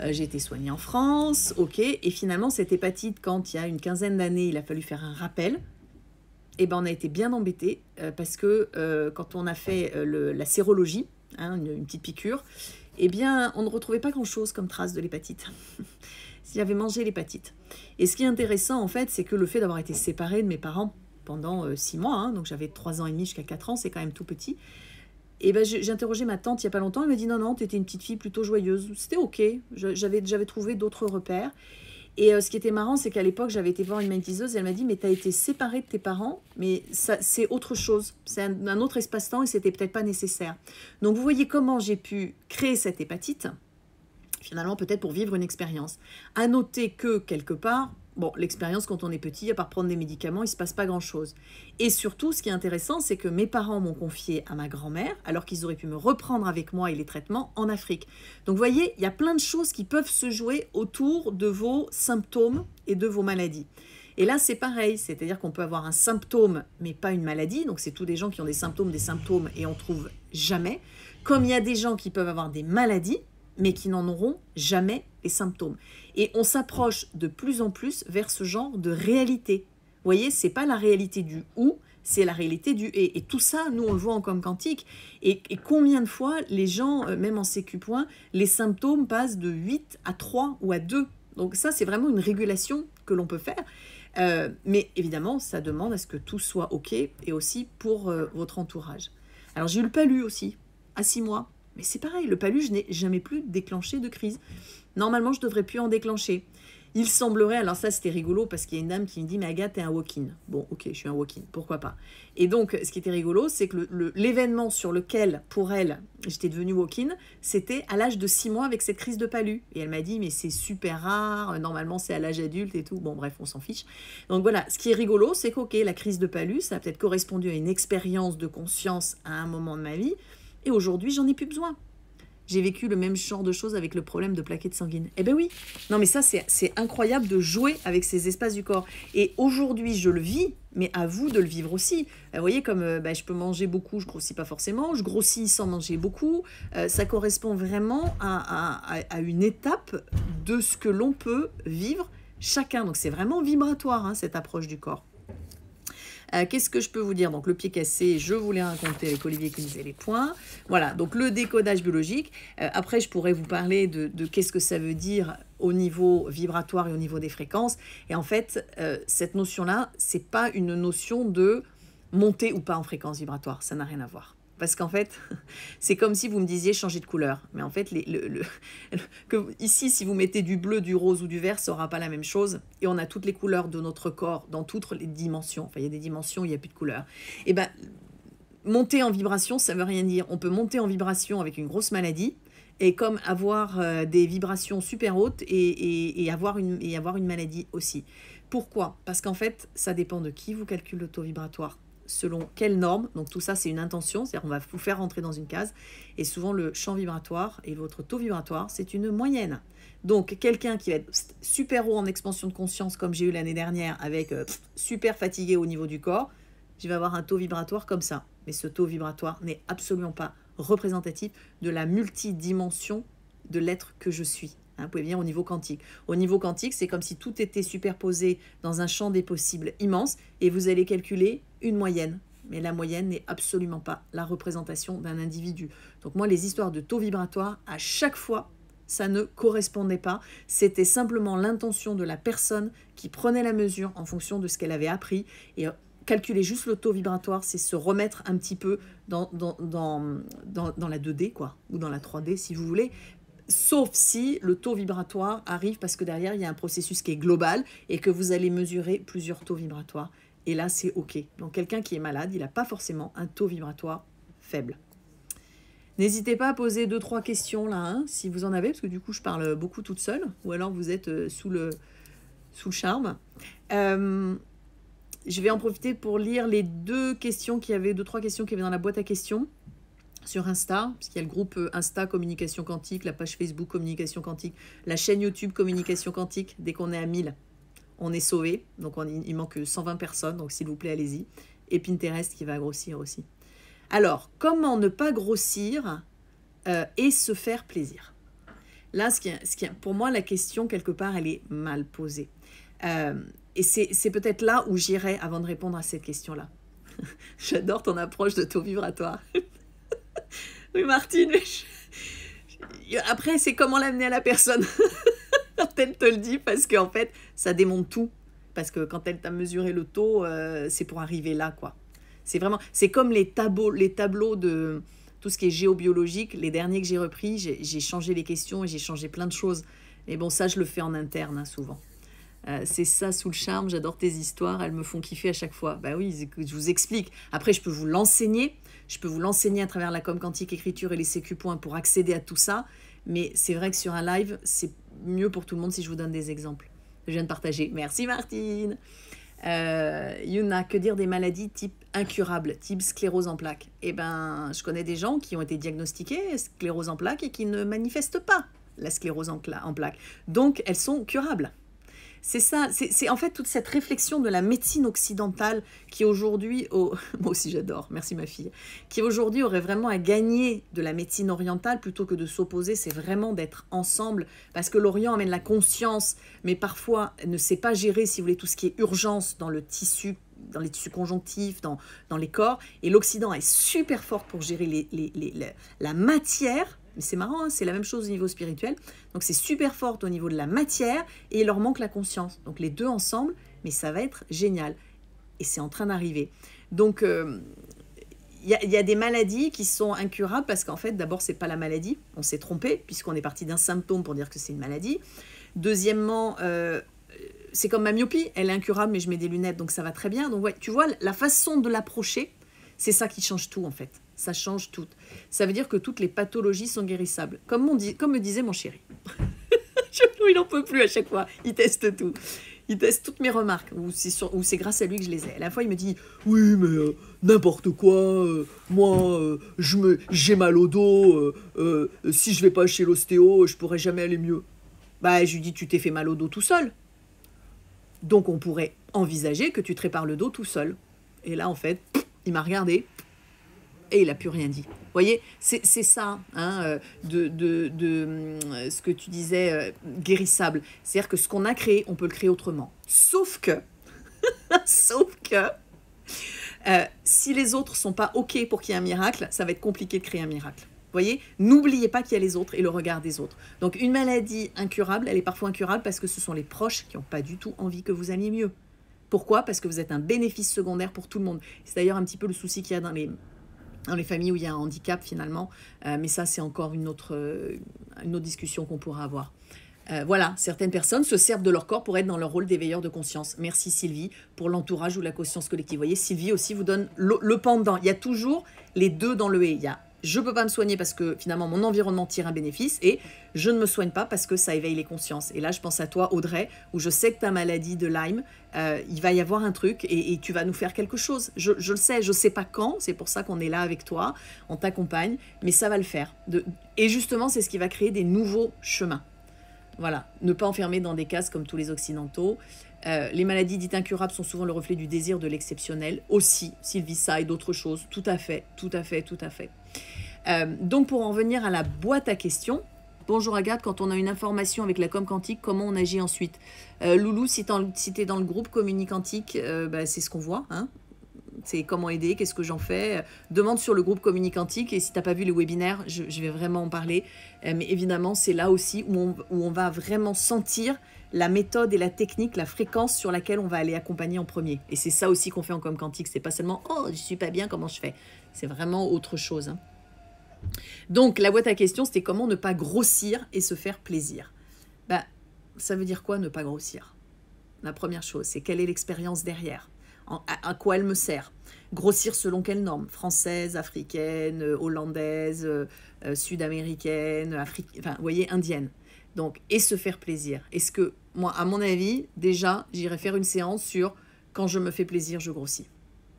A: J'ai été soignée en France, ok. Et finalement, cette hépatite, quand il y a une quinzaine d'années, il a fallu faire un rappel, et ben on a été bien embêtés parce que quand on a fait la sérologie, hein, une petite piqûre, eh bien, on ne retrouvait pas grand-chose comme trace de l'hépatite. J'avais mangé l'hépatite. Et ce qui est intéressant, en fait, c'est que le fait d'avoir été séparée de mes parents pendant 6 mois, hein, donc j'avais 3 ans et demi jusqu'à 4 ans, c'est quand même tout petit, Et ben, j'ai interrogé ma tante il n'y a pas longtemps, elle m'a dit non, non, tu étais une petite fille plutôt joyeuse. C'était ok, j'avais trouvé d'autres repères. Et ce qui était marrant, c'est qu'à l'époque, j'avais été voir une magnétiseuse et elle m'a dit, mais tu as été séparée de tes parents, mais c'est autre chose, c'est un autre espace-temps et c'était peut-être pas nécessaire. Donc vous voyez comment j'ai pu créer cette hépatite, finalement peut-être pour vivre une expérience. À noter que quelque part, bon, l'expérience quand on est petit, à part prendre des médicaments, il ne se passe pas grand-chose. Et surtout, ce qui est intéressant, c'est que mes parents m'ont confié à ma grand-mère, alors qu'ils auraient pu me reprendre avec moi et les traitements en Afrique. Donc vous voyez, il y a plein de choses qui peuvent se jouer autour de vos symptômes et de vos maladies. Et là, c'est pareil, c'est-à-dire qu'on peut avoir un symptôme, mais pas une maladie. Donc c'est tous des gens qui ont des symptômes, et on trouve jamais. Comme il y a des gens qui peuvent avoir des maladies, mais qui n'en auront jamais les symptômes. Et on s'approche de plus en plus vers ce genre de réalité. Vous voyez, c'est pas la réalité du ou, c'est la réalité du et. Et tout ça, nous, on le voit en com quantique. Et combien de fois, les gens, même en sécu point, les symptômes passent de 8 à 3 ou à 2. Donc ça, c'est vraiment une régulation que l'on peut faire. Mais évidemment, ça demande à ce que tout soit OK et aussi pour votre entourage. Alors, j'ai eu le palu aussi, à 6 mois. Mais c'est pareil, le palu, je n'ai jamais plus déclenché de crise. Normalement, je ne devrais plus en déclencher. Il semblerait, alors ça c'était rigolo parce qu'il y a une dame qui me dit « Mais Agathe, t'es un walk-in ». Bon, ok, je suis un walk-in, pourquoi pas. Et donc, ce qui était rigolo, c'est que l'événement sur lequel, pour elle, j'étais devenue walk-in, c'était à l'âge de 6 mois avec cette crise de palu. Et elle m'a dit « Mais c'est super rare, normalement c'est à l'âge adulte et tout ». Bon, bref, on s'en fiche. Donc voilà, ce qui est rigolo, c'est qu'ok, la crise de palu, ça a peut-être correspondu à une expérience de conscience à un moment de ma vie. Et aujourd'hui, j'en ai plus besoin. J'ai vécu le même genre de choses avec le problème de plaquettes sanguines. Eh ben oui. Non, mais ça, c'est incroyable de jouer avec ces espaces du corps. Et aujourd'hui, je le vis, mais à vous de le vivre aussi. Vous voyez, comme je peux manger beaucoup, je grossis pas forcément. Je grossis sans manger beaucoup. Ça correspond vraiment à une étape de ce que l'on peut vivre chacun. Donc, c'est vraiment vibratoire, hein, cette approche du corps. Qu'est-ce que je peux vous dire? Donc le pied cassé, je vous l'ai raconté avec Olivier qui me faisait les points. Voilà, donc le décodage biologique. Après, je pourrais vous parler de qu'est-ce que ça veut dire au niveau vibratoire et au niveau des fréquences. Et en fait, cette notion-là, c'est pas une notion de monter ou pas en fréquence vibratoire. Ça n'a rien à voir. Parce qu'en fait, c'est comme si vous me disiez changer de couleur. Mais en fait, ici, si vous mettez du bleu, du rose ou du vert, ça n'aura pas la même chose. Et on a toutes les couleurs de notre corps dans toutes les dimensions. Enfin, il y a des dimensions où il n'y a plus de couleurs. Et bien, monter en vibration, ça ne veut rien dire. On peut monter en vibration avec une grosse maladie et comme avoir des vibrations super hautes et avoir une maladie aussi. Pourquoi? Parce qu'en fait, ça dépend de qui vous calcule le taux vibratoire. Selon quelle norme, donc tout ça c'est une intention, c'est-à-dire qu'on va vous faire rentrer dans une case, et souvent le champ vibratoire et votre taux vibratoire, c'est une moyenne. Donc quelqu'un qui va être super haut en expansion de conscience, comme j'ai eu l'année dernière, avec super fatigué au niveau du corps, je vais avoir un taux vibratoire comme ça. Mais ce taux vibratoire n'est absolument pas représentatif de la multidimension de l'être que je suis. Vous pouvez venir au niveau quantique. Au niveau quantique, c'est comme si tout était superposé dans un champ des possibles immense et vous allez calculer une moyenne. Mais la moyenne n'est absolument pas la représentation d'un individu. Donc moi, les histoires de taux vibratoire, à chaque fois, ça ne correspondait pas. C'était simplement l'intention de la personne qui prenait la mesure en fonction de ce qu'elle avait appris. Et calculer juste le taux vibratoire, c'est se remettre un petit peu dans la 2D, quoi, ou dans la 3D, si vous voulez. Sauf si le taux vibratoire arrive parce que derrière, il y a un processus qui est global et que vous allez mesurer plusieurs taux vibratoires. Et là, c'est OK. Donc, quelqu'un qui est malade, il n'a pas forcément un taux vibratoire faible. N'hésitez pas à poser 2-3 questions là, hein, si vous en avez, parce que du coup, je parle beaucoup toute seule, ou alors vous êtes sous le charme. Je vais en profiter pour lire les 2-3 questions qu'il y avait dans la boîte à questions. Sur Insta, parce qu'il y a le groupe Insta Communication Quantique, la page Facebook Communication Quantique, la chaîne YouTube Communication Quantique. Dès qu'on est à 1000, on est sauvé. Donc, il manque 120 personnes, donc s'il vous plaît, allez-y. Et Pinterest qui va grossir aussi. Alors, comment ne pas grossir et se faire plaisir? Là, pour moi, la question, quelque part, elle est mal posée. Et c'est peut-être là où j'irai avant de répondre à cette question-là. J'adore ton approche de taux vibratoire. Oui, Martine, mais après, c'est comment l'amener à la personne quand elle te le dit, parce qu'en fait, ça démonte tout. Parce que quand elle t'a mesuré le taux, c'est pour arriver là, quoi. C'est comme les tableaux tout ce qui est géobiologique, les derniers que j'ai repris, j'ai changé les questions et j'ai changé plein de choses. Mais bon, ça, je le fais en interne, hein, souvent. C'est ça, sous le charme, j'adore tes histoires, elles me font kiffer à chaque fois. Bah oui, je vous explique. Après, je peux vous l'enseigner. Je peux vous l'enseigner à travers la com quantique écriture et les sécu points pour accéder à tout ça. Mais c'est vrai que sur un live, c'est mieux pour tout le monde si je vous donne des exemples. Je viens de partager. Merci Martine. Yuna, que dire des maladies type incurables, type sclérose en plaques? Eh ben, je connais des gens qui ont été diagnostiqués sclérose en plaques et qui ne manifestent pas la sclérose en plaques. Donc, elles sont curables. C'est ça, c'est en fait toute cette réflexion de la médecine occidentale qui aujourd'hui, moi aussi j'adore, merci ma fille, qui aujourd'hui aurait vraiment à gagner de la médecine orientale plutôt que de s'opposer, c'est vraiment d'être ensemble, parce que l'Orient amène la conscience, mais parfois ne sait pas gérer, si vous voulez, tout ce qui est urgence dans le tissu, dans les tissus conjonctifs, dans les corps, et l'Occident est super fort pour gérer la matière. Mais c'est marrant, hein, c'est la même chose au niveau spirituel. Donc c'est super fort au niveau de la matière et il leur manque la conscience. Donc les deux ensemble, mais ça va être génial. Et c'est en train d'arriver. Donc il y a des maladies qui sont incurables parce qu'en fait, d'abord, c'est pas la maladie. On s'est trompé puisqu'on est parti d'un symptôme pour dire que c'est une maladie. Deuxièmement, c'est comme ma myopie. Elle est incurable, mais je mets des lunettes, donc ça va très bien. Donc ouais, tu vois, la façon de l'approcher, c'est ça qui change tout en fait. Ça change tout. Ça veut dire que toutes les pathologies sont guérissables. Comme me disait mon chéri. Il n'en peut plus à chaque fois. Il teste tout. Il teste toutes mes remarques. Ou c'est grâce à lui que je les ai. À la fois, il me dit « Oui, mais n'importe quoi. Moi, j'ai mal au dos. Si je vais pas chez l'ostéo, je pourrai jamais aller mieux. » Bah, je lui dis « Tu t'es fait mal au dos tout seul. Donc, on pourrait envisager que tu te répares le dos tout seul. » Et là, en fait, il m'a regardé. Et il n'a plus rien dit. Vous voyez, c'est ça, hein, ce que tu disais, guérissable. C'est-à-dire que ce qu'on a créé, on peut le créer autrement. Sauf que, si les autres ne sont pas OK pour qu'il y ait un miracle, ça va être compliqué de créer un miracle. Vous voyez, n'oubliez pas qu'il y a les autres et le regard des autres. Donc, une maladie incurable, elle est parfois incurable parce que ce sont les proches qui n'ont pas du tout envie que vous alliez mieux. Pourquoi? Parce que vous êtes un bénéfice secondaire pour tout le monde. C'est d'ailleurs un petit peu le souci qu'il y a dans les familles où il y a un handicap finalement, mais ça c'est encore une autre discussion qu'on pourra avoir. Voilà, certaines personnes se servent de leur corps pour être dans leur rôle d'éveilleur de conscience. Merci Sylvie pour l'entourage ou la conscience collective. Vous voyez, Sylvie aussi vous donne le pendant. Il y a toujours les deux dans le et. Il y a je ne peux pas me soigner parce que finalement mon environnement tire un bénéfice et je ne me soigne pas parce que ça éveille les consciences. Et là, je pense à toi, Audrey, où je sais que ta maladie de Lyme, il va y avoir un truc et tu vas nous faire quelque chose. Je le sais, je ne sais pas quand, c'est pour ça qu'on est là avec toi, on t'accompagne, mais ça va le faire. Et justement, c'est ce qui va créer des nouveaux chemins. Voilà, ne pas enfermer dans des cases comme tous les occidentaux. Les maladies dites incurables sont souvent le reflet du désir de l'exceptionnel. Aussi, Sylvie, ça et d'autres choses. Tout à fait, tout à fait, tout à fait. Donc, pour en venir à la boîte à questions, bonjour Agathe, quand on a une information avec la com quantique, comment on agit ensuite? Loulou, si tu es dans le groupe Communique Quantique, c'est ce qu'on voit, hein. C'est comment aider, qu'est-ce que j'en fais. Demande sur le groupe Communique Quantique et si tu n'as pas vu les webinaires, je vais vraiment en parler. Mais évidemment, c'est là aussi où on va vraiment sentir la méthode et la technique, la fréquence sur laquelle on va aller accompagner en premier. Et c'est ça aussi qu'on fait en com quantique. C'est pas seulement « Oh, je suis pas bien, comment je fais ?» C'est vraiment autre chose, hein. Donc, la boîte à questions, c'était comment ne pas grossir et se faire plaisir. Ça veut dire quoi ne pas grossir? La première chose, c'est quelle est l'expérience derrière? À quoi elle me sert? Grossir selon quelle norme? Française, africaine, hollandaise, sud-américaine, enfin, vous voyez, indienne. Donc, et se faire plaisir. Est-ce que, moi, à mon avis, déjà, j'irai faire une séance sur quand je me fais plaisir, je grossis.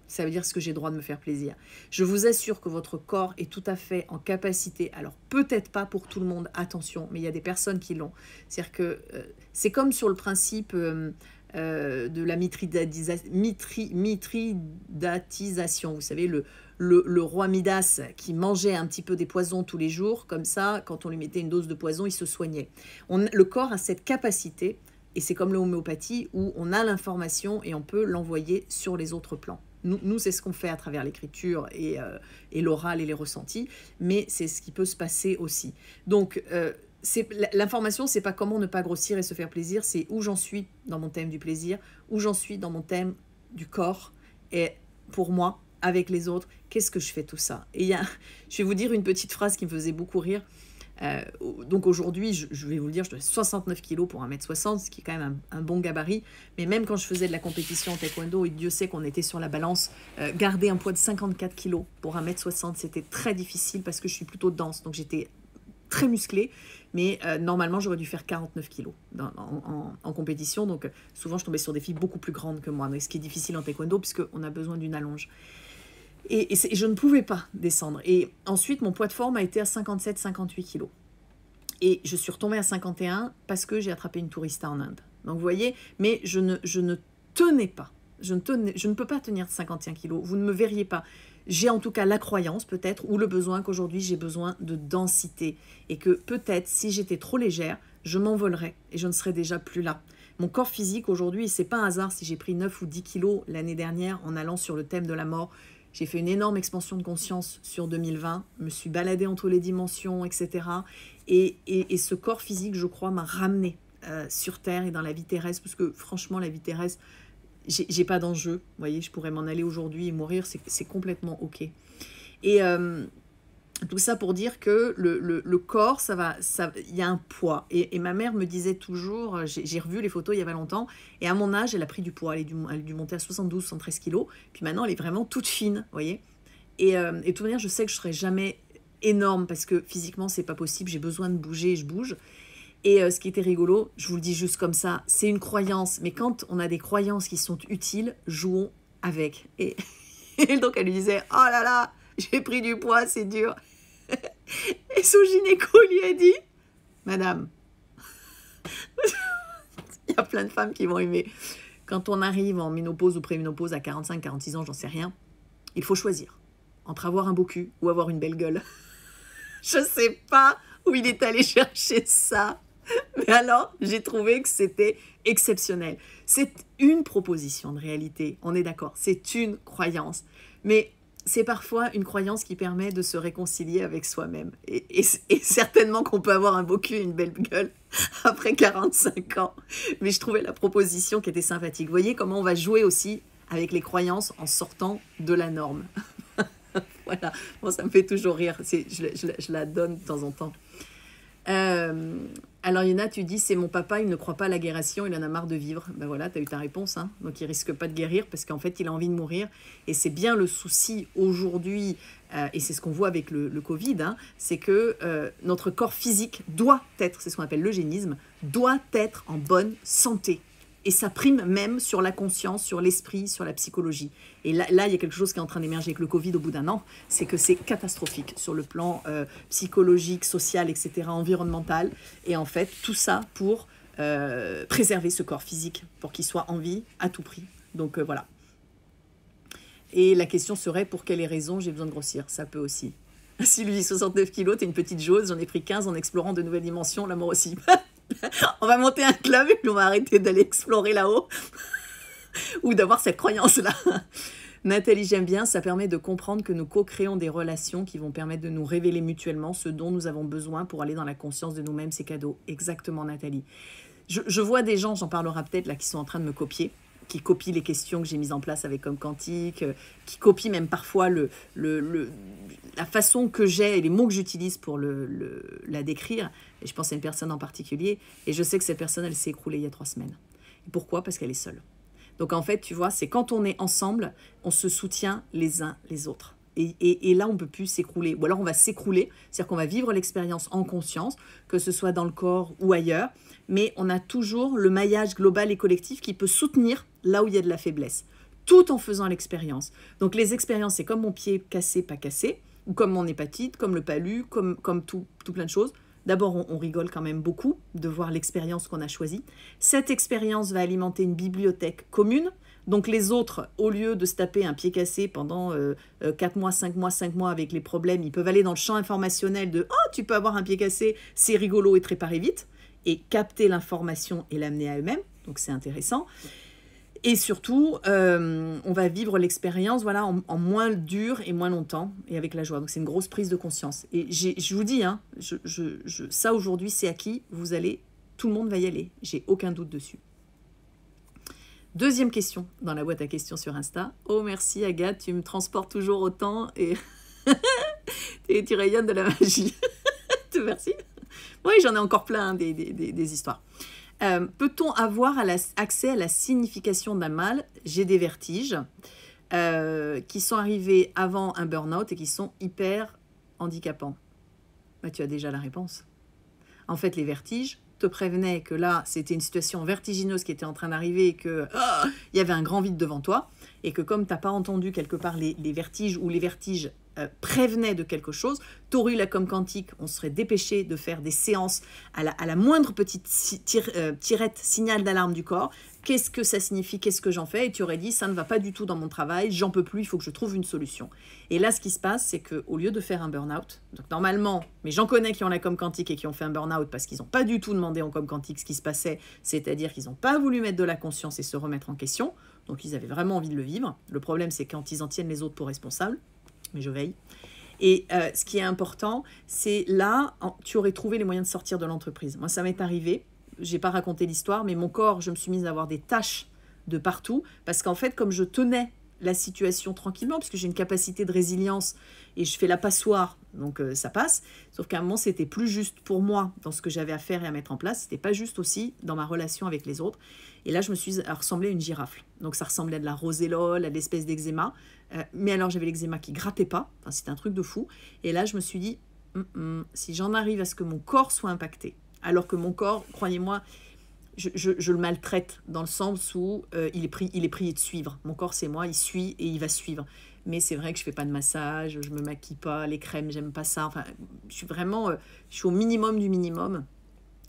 A: Ça veut dire ce que j'ai le droit de me faire plaisir. Je vous assure que votre corps est tout à fait en capacité, alors peut-être pas pour tout le monde, attention, mais il y a des personnes qui l'ont. C'est-à-dire que c'est comme sur le principe de la mithridatisation. Vous savez, le roi Midas qui mangeait un petit peu des poisons tous les jours, comme ça, quand on lui mettait une dose de poison, il se soignait. Le corps a cette capacité, et c'est comme l'homéopathie, où on a l'information et on peut l'envoyer sur les autres plans. Nous, c'est ce qu'on fait à travers l'écriture et l'oral et les ressentis, mais c'est ce qui peut se passer aussi. Donc, l'information, c'est pas comment ne pas grossir et se faire plaisir, c'est où j'en suis dans mon thème du plaisir, où j'en suis dans mon thème du corps. Et pour moi, avec les autres. Qu'est-ce que je fais tout ça? Et je vais vous dire une petite phrase qui me faisait beaucoup rire. Donc aujourd'hui, je vais vous le dire, je dois 69 kg pour 1m60, ce qui est quand même un bon gabarit. Mais même quand je faisais de la compétition en taekwondo, et Dieu sait qu'on était sur la balance, garder un poids de 54 kg pour 1m60, c'était très difficile parce que je suis plutôt dense. Donc j'étais très musclée, mais normalement j'aurais dû faire 49 kg en compétition. Donc souvent je tombais sur des filles beaucoup plus grandes que moi, mais ce qui est difficile en taekwondo puisqu'on a besoin d'une allonge. Et je ne pouvais pas descendre. Et ensuite, mon poids de forme a été à 57-58 kg. Et je suis retombée à 51 parce que j'ai attrapé une tourista en Inde. Donc vous voyez, mais je ne tenais pas. Je ne peux pas tenir 51 kg. Vous ne me verriez pas. J'ai en tout cas la croyance peut-être ou le besoin qu'aujourd'hui j'ai besoin de densité. Et que peut-être si j'étais trop légère, je m'envolerais et je ne serais déjà plus là. Mon corps physique aujourd'hui, c'est pas un hasard si j'ai pris 9 ou 10 kilos l'année dernière en allant sur le thème de la mort. J'ai fait une énorme expansion de conscience sur 2020, me suis baladée entre les dimensions, etc. Et ce corps physique, je crois, m'a ramené sur Terre et dans la vie terrestre, parce que franchement, la vie terrestre, j'ai pas d'enjeu. Vous voyez, je pourrais m'en aller aujourd'hui et mourir, c'est complètement OK. Et tout ça pour dire que le corps, il y a un poids. Et ma mère me disait toujours, j'ai revu les photos il y a pas longtemps, et à mon âge, elle a pris du poids. Elle a dû monter à 72, 113 kilos. Puis maintenant, elle est vraiment toute fine, vous voyez. Et de toute manière, je sais que je ne serai jamais énorme parce que physiquement, c'est pas possible. J'ai besoin de bouger et je bouge. Et ce qui était rigolo, je vous le dis juste comme ça, c'est une croyance. Mais quand on a des croyances qui sont utiles, jouons avec. Et donc, elle lui disait, oh là là, j'ai pris du poids, c'est dur. Et son gynéco lui a dit, Madame, il y a plein de femmes qui vont aimer. Quand on arrive en ménopause ou préménopause à 45, 46 ans, j'en sais rien, il faut choisir entre avoir un beau cul ou avoir une belle gueule. Je sais pas où il est allé chercher ça. Mais alors, j'ai trouvé que c'était exceptionnel. C'est une proposition de réalité, on est d'accord, c'est une croyance. Mais c'est parfois une croyance qui permet de se réconcilier avec soi-même. Et certainement qu'on peut avoir un beau cul et une belle gueule après 45 ans. Mais je trouvais la proposition qui était sympathique. Vous voyez comment on va jouer aussi avec les croyances en sortant de la norme. Voilà, bon, ça me fait toujours rire. Je la donne de temps en temps. Alors Yéna, tu dis, c'est mon papa, il ne croit pas à la guérison, il en a marre de vivre. Ben voilà, tu as eu ta réponse, hein. Donc il risque pas de guérir parce qu'en fait, il a envie de mourir. Et c'est bien le souci aujourd'hui, et c'est ce qu'on voit avec le Covid, hein, c'est que notre corps physique doit être, c'est ce qu'on appelle l'eugénisme, doit être en bonne santé. Et ça prime même sur la conscience, sur l'esprit, sur la psychologie. Et là, il y a quelque chose qui est en train d'émerger avec le Covid au bout d'un an, c'est que c'est catastrophique sur le plan psychologique, social, etc., environnemental. Et en fait, tout ça pour préserver ce corps physique, pour qu'il soit en vie à tout prix. Donc voilà. Et la question serait, pour quelles raisons j'ai besoin de grossir? Ça peut aussi. Sylvie, 69 kilos, t'es une petite jose, j'en ai pris 15 en explorant de nouvelles dimensions, l'amour aussi. On va monter un club et puis on va arrêter d'aller explorer là-haut ou d'avoir cette croyance-là. Nathalie, j'aime bien, ça permet de comprendre que nous co-créons des relations qui vont permettre de nous révéler mutuellement ce dont nous avons besoin pour aller dans la conscience de nous-mêmes, c'est cadeau. Exactement, Nathalie. Je vois des gens, j'en parlerai peut-être là, qui sont en train de me copier, qui copient les questions que j'ai mises en place avec Comme Quantique, qui copient même parfois la façon que j'ai et les mots que j'utilise pour la décrire. Et je pense à une personne en particulier. Et je sais que cette personne, elle s'est écroulée il y a 3 semaines. Et pourquoi? Parce qu'elle est seule. Donc en fait, tu vois, c'est quand on est ensemble, on se soutient les uns les autres. Et là, on ne peut plus s'écrouler. Ou alors, on va s'écrouler, c'est-à-dire qu'on va vivre l'expérience en conscience, que ce soit dans le corps ou ailleurs. Mais on a toujours le maillage global et collectif qui peut soutenir là où il y a de la faiblesse, tout en faisant l'expérience. Donc les expériences, c'est comme mon pied cassé, pas cassé, ou comme mon hépatite, comme le palu, comme tout plein de choses. D'abord, on rigole quand même beaucoup de voir l'expérience qu'on a choisie. Cette expérience va alimenter une bibliothèque commune. Donc les autres, au lieu de se taper un pied cassé pendant 4 mois, 5 mois avec les problèmes, ils peuvent aller dans le champ informationnel de « Oh, tu peux avoir un pied cassé, c'est rigolo et te réparer vite » et capter l'information et l'amener à eux-mêmes. Donc c'est intéressant. Et surtout, on va vivre l'expérience voilà, en moins dur et moins longtemps et avec la joie. Donc c'est une grosse prise de conscience. Et je vous dis, hein, ça aujourd'hui c'est acquis, tout le monde va y aller. J'ai aucun doute dessus. Deuxième question dans la boîte à questions sur Insta. Oh merci Agathe, tu me transportes toujours autant et, et tu rayonnes de la magie. Merci. Oui, j'en ai encore plein des histoires. Peut-on avoir accès à la signification d'un mal? J'ai des vertiges qui sont arrivés avant un burn-out et qui sont hyper handicapants. Bah, tu as déjà la réponse. En fait, les vertiges te prévenaient que là, c'était une situation vertigineuse qui était en train d'arriver et qu'il y avait un grand vide devant toi et que comme tu n'as pas entendu quelque part les vertiges ou les vertiges prévenaient de quelque chose, tu aurais eu la com quantique, on serait dépêché de faire des séances à la moindre petite tirette, signal d'alarme du corps. Qu'est-ce que ça signifie? Qu'est-ce que j'en fais? Et tu aurais dit, ça ne va pas du tout dans mon travail, j'en peux plus, il faut que je trouve une solution. Et là, ce qui se passe, c'est qu'au lieu de faire un burn-out, donc normalement, mais j'en connais qui ont la com quantique et qui ont fait un burn-out parce qu'ils n'ont pas du tout demandé en com quantique ce qui se passait, c'est-à-dire qu'ils n'ont pas voulu mettre de la conscience et se remettre en question, donc ils avaient vraiment envie de le vivre. Le problème, c'est quand ils en tiennent les autres pour responsables, mais je veille. Et ce qui est important, c'est là, tu aurais trouvé les moyens de sortir de l'entreprise. Moi, ça m'est arrivé. Je n'ai pas raconté l'histoire, mais mon corps, je me suis mise à avoir des taches de partout, parce qu'en fait, comme je tenais la situation tranquillement, puisque j'ai une capacité de résilience, et je fais la passoire, donc ça passe, sauf qu'à un moment, c'était plus juste pour moi, dans ce que j'avais à faire et à mettre en place, c'était pas juste aussi dans ma relation avec les autres, et là, je me suis ressemblée à une girafe, donc ça ressemblait à de la rosélole, à l'espèce d'eczéma, mais alors j'avais l'eczéma qui grattait pas, enfin, c'était un truc de fou, et là, je me suis dit, si j'en arrive à ce que mon corps soit impacté, alors que mon corps, croyez-moi, je le maltraite dans le sens où il est prié de suivre. Mon corps, c'est moi, il suit et il va suivre. Mais c'est vrai que je fais pas de massage, je me maquille pas, les crèmes, j'aime pas ça. Enfin, je suis vraiment, je suis au minimum du minimum.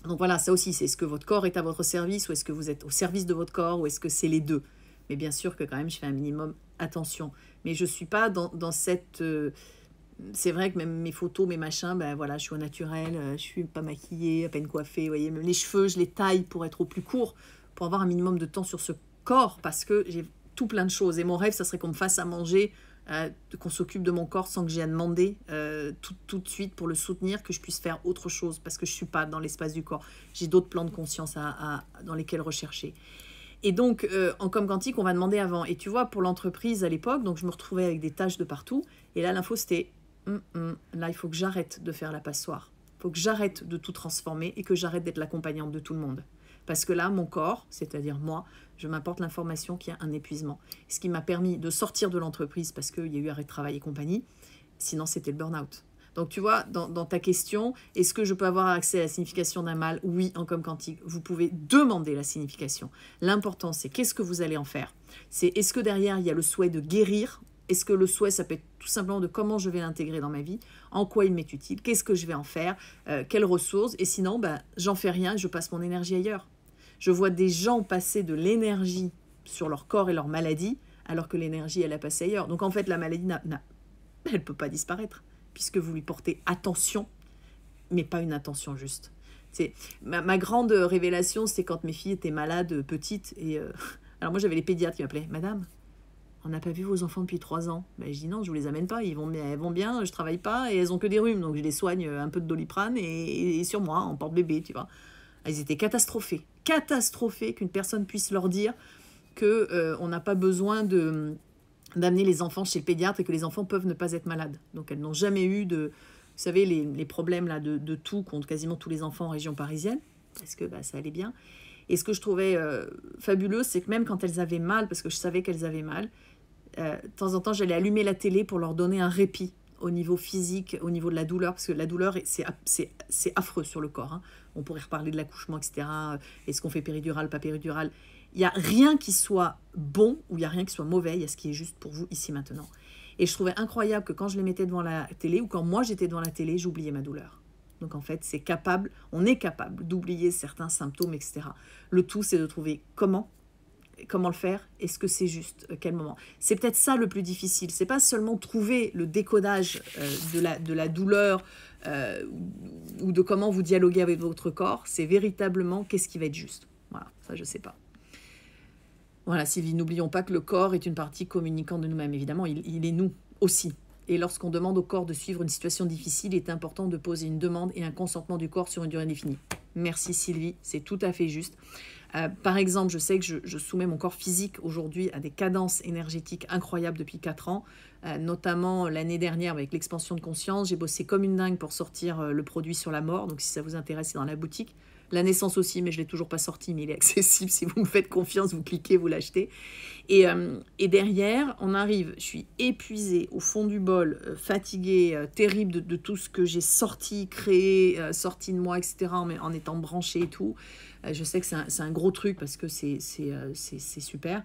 A: Donc voilà, ça aussi, c'est est-ce que votre corps est à votre service ou est-ce que vous êtes au service de votre corps ou est-ce que c'est les deux? Mais bien sûr que quand même, je fais un minimum attention. Mais je suis pas dans cette... c'est vrai que même mes photos, mes machins, ben voilà, je suis au naturel, je suis pas maquillée, à peine coiffée, vous voyez, même les cheveux, je les taille pour être au plus court, pour avoir un minimum de temps sur ce corps, parce que j'ai tout plein de choses. Et mon rêve, ça serait qu'on me fasse à manger, qu'on s'occupe de mon corps sans que j'ai à demander tout de suite pour le soutenir, que je puisse faire autre chose, parce que je suis pas dans l'espace du corps. J'ai d'autres plans de conscience dans lesquels rechercher. Et donc, en com quantique, on va demander avant. Et tu vois, pour l'entreprise à l'époque, donc je me retrouvais avec des tâches de partout, et là, l'info, c'était... Là, il faut que j'arrête de faire la passoire. Il faut que j'arrête de tout transformer et que j'arrête d'être l'accompagnante de tout le monde. Parce que là, mon corps, c'est-à-dire moi, je m'apporte l'information qu'il y a un épuisement. Ce qui m'a permis de sortir de l'entreprise parce qu'il y a eu arrêt de travail et compagnie. Sinon, c'était le burn-out. Donc, tu vois, dans ta question, est-ce que je peux avoir accès à la signification d'un mal? Oui, en com quantique, vous pouvez demander la signification. L'important, c'est qu'est-ce que vous allez en faire? C'est est-ce que derrière, il y a le souhait de guérir? Est-ce que le souhait, ça peut être tout simplement de comment je vais l'intégrer dans ma vie, en quoi il m'est utile, qu'est-ce que je vais en faire, quelles ressources, et sinon, j'en fais rien, je passe mon énergie ailleurs. Je vois des gens passer de l'énergie sur leur corps et leur maladie, alors que l'énergie, elle a passé ailleurs. Donc en fait, la maladie, elle ne peut pas disparaître, puisque vous lui portez attention, mais pas une attention juste. C'est ma grande révélation, c'est quand mes filles étaient malades, petites, et alors moi j'avais les pédiatres qui m'appelaient « Madame, on n'a pas vu vos enfants depuis 3 ans. » Je dis non, je vous les amène pas, elles vont bien, je travaille pas et elles ont que des rhumes, donc je les soigne un peu de Doliprane et sur moi, en porte-bébé, tu vois. Elles étaient catastrophées qu'une personne puisse leur dire que on n'a pas besoin d'amener les enfants chez le pédiatre et que les enfants peuvent ne pas être malades. Donc elles n'ont jamais eu vous savez, les problèmes là de toux contre quasiment tous les enfants en région parisienne, parce que ça allait bien. Et ce que je trouvais fabuleux, c'est que même quand elles avaient mal, parce que je savais qu'elles avaient mal, de temps en temps, j'allais allumer la télé pour leur donner un répit au niveau physique, au niveau de la douleur, parce que la douleur, c'est affreux sur le corps. Hein. On pourrait reparler de l'accouchement, etc. Est-ce qu'on fait péridurale, pas péridurale? Il n'y a rien qui soit bon ou il n'y a rien qui soit mauvais, il y a ce qui est juste pour vous ici maintenant. Et je trouvais incroyable que quand je les mettais devant la télé ou quand moi j'étais devant la télé, j'oubliais ma douleur. Donc en fait, on est capable d'oublier certains symptômes, etc. Le tout, c'est de trouver comment le faire, est-ce que c'est juste, quel moment. C'est peut-être ça le plus difficile. C'est pas seulement trouver le décodage de la douleur ou de comment vous dialoguez avec votre corps, c'est véritablement qu'est-ce qui va être juste. Voilà, ça je sais pas. Voilà, Sylvie, n'oublions pas que le corps est une partie communicante de nous-mêmes. Évidemment, il est nous aussi. Et lorsqu'on demande au corps de suivre une situation difficile, il est important de poser une demande et un consentement du corps sur une durée définie. Merci Sylvie, c'est tout à fait juste. Par exemple, je sais que je soumets mon corps physique aujourd'hui à des cadences énergétiques incroyables depuis 4 ans, notamment l'année dernière avec l'expansion de conscience. J'ai bossé comme une dingue pour sortir le produit sur la mort, donc si ça vous intéresse, c'est dans la boutique. La naissance aussi, mais je ne l'ai toujours pas sorti, mais il est accessible. Si vous me faites confiance, vous cliquez, vous l'achetez. Et derrière, on arrive, je suis épuisée, au fond du bol, fatiguée, terrible de tout ce que j'ai sorti, créé, sorti de moi, etc., en étant branchée et tout. Je sais que c'est un gros truc parce que c'est super.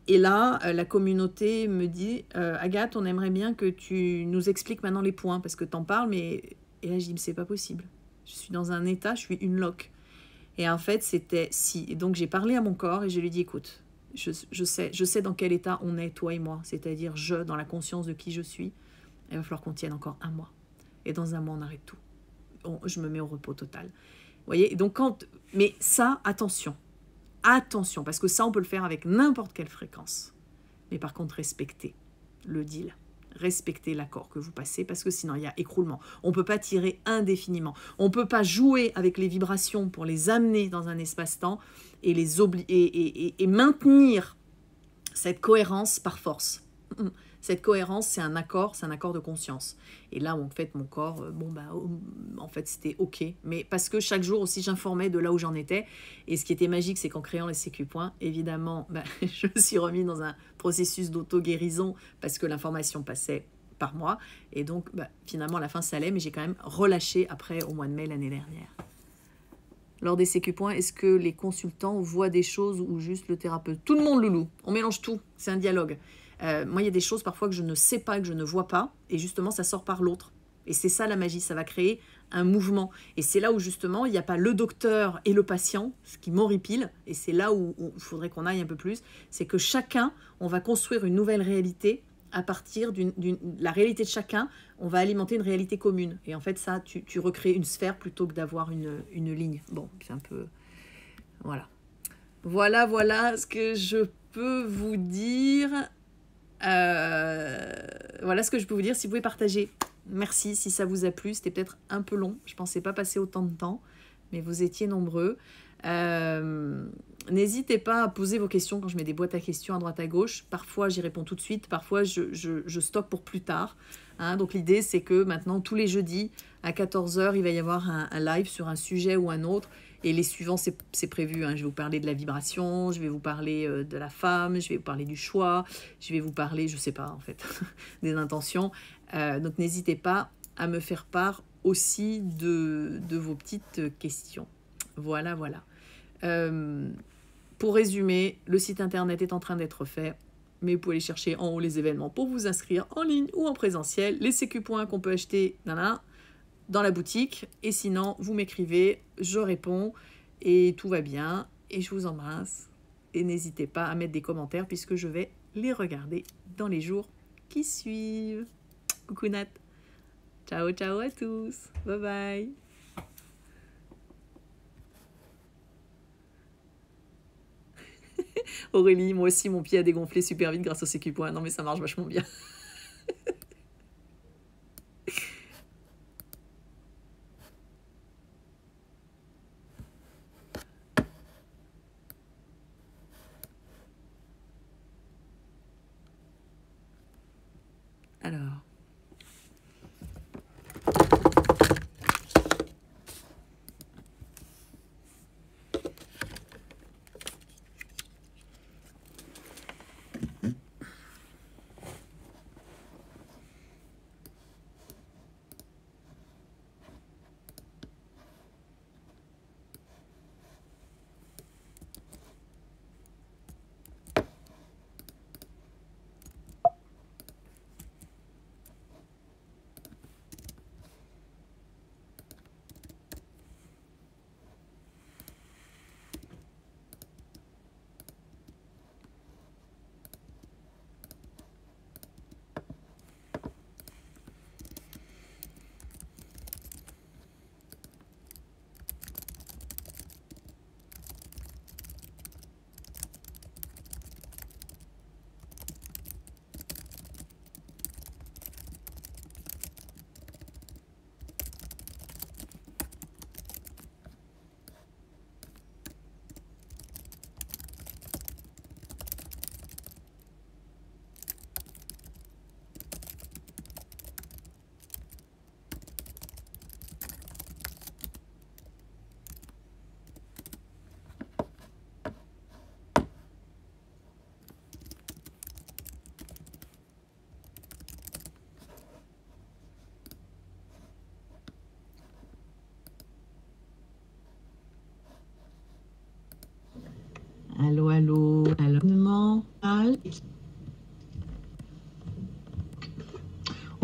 A: Et là, la communauté me dit, Agathe, on aimerait bien que tu nous expliques maintenant les points, parce que tu en parles, mais... Et là, je dis, mais c'est pas possible. Je suis dans un état, je suis une loque. Et en fait, c'était si. Et donc, j'ai parlé à mon corps et je lui ai dit, écoute, je sais dans quel état on est, toi et moi, c'est-à-dire dans la conscience de qui je suis. Il va falloir qu'on tienne encore 1 mois. Et dans 1 mois, on arrête tout. Je me mets au repos total. Vous voyez, et donc mais ça, attention, parce que ça, on peut le faire avec n'importe quelle fréquence. Mais par contre, respectez le deal. Respectez l'accord que vous passez, parce que sinon, il y a écroulement. On ne peut pas tirer indéfiniment. On ne peut pas jouer avec les vibrations pour les amener dans un espace-temps et et maintenir cette cohérence par force. Cette cohérence, c'est un accord de conscience. Et là, en fait, mon corps, en fait, c'était OK. Mais parce que chaque jour aussi, j'informais de là où j'en étais. Et ce qui était magique, c'est qu'en créant les sécu points, évidemment, je me suis remis dans un processus d'auto-guérison parce que l'information passait par moi. Et donc, finalement, à la fin, ça allait, mais j'ai quand même relâché après, au mois de mai l'année dernière. Lors des sécu points, est-ce que les consultants voient des choses ou juste le thérapeute? Tout le monde, loulou. On mélange tout. C'est un dialogue. Moi, il y a des choses parfois que je ne sais pas, que je ne vois pas, et justement, ça sort par l'autre. Et c'est ça la magie, ça va créer un mouvement. Et c'est là où justement, il n'y a pas le docteur et le patient, ce qui m'horripile, et c'est là où il faudrait qu'on aille un peu plus, c'est que chacun, on va construire une nouvelle réalité à partir de la réalité de chacun, on va alimenter une réalité commune. Et en fait, ça, tu recrées une sphère plutôt que d'avoir une ligne. Bon, c'est un peu... Voilà. Voilà ce que je peux vous dire. Voilà ce que je peux vous dire. Si vous pouvez partager, merci. Si ça vous a plu, c'était peut-être un peu long. Je ne pensais pas passer autant de temps, mais vous étiez nombreux. N'hésitez pas à poser vos questions quand je mets des boîtes à questions à droite à gauche. Parfois, j'y réponds tout de suite. Parfois, je stocke pour plus tard. Donc, l'idée, c'est que maintenant, tous les jeudis, à 14 h, il va y avoir un live sur un sujet ou un autre. Et les suivants, c'est prévu. Je vais vous parler de la vibration, je vais vous parler de la femme, je vais vous parler du choix, je vais vous parler, je ne sais pas, en fait, des intentions. Donc, n'hésitez pas à me faire part aussi de vos petites questions. Voilà. Pour résumer, le site internet est en train d'être fait, mais vous pouvez aller chercher en haut les événements pour vous inscrire en ligne ou en présentiel. Les sécu points qu'on peut acheter dans la boutique. Et sinon, vous m'écrivez, je réponds et tout va bien. Et je vous embrasse. Et n'hésitez pas à mettre des commentaires puisque je vais les regarder dans les jours qui suivent. Coucou Nat. Ciao à tous. Bye bye. Aurélie, moi aussi, mon pied a dégonflé super vite grâce au sécu point. Non, mais ça marche vachement bien. Alors...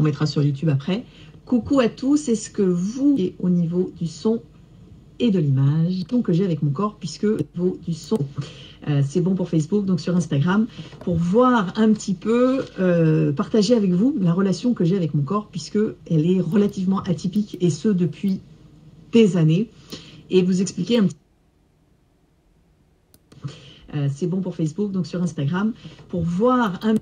A: On mettra sur YouTube après. Coucou à tous, est-ce que vous, au niveau du son et de l'image, donc que j'ai avec mon corps, puisque au niveau du son, c'est bon pour Facebook, donc sur Instagram, pour voir un petit peu, partager avec vous la relation que j'ai avec mon corps, puisque elle est relativement atypique, et ce depuis des années, et vous expliquer un petit c'est bon pour Facebook, donc sur Instagram, pour voir un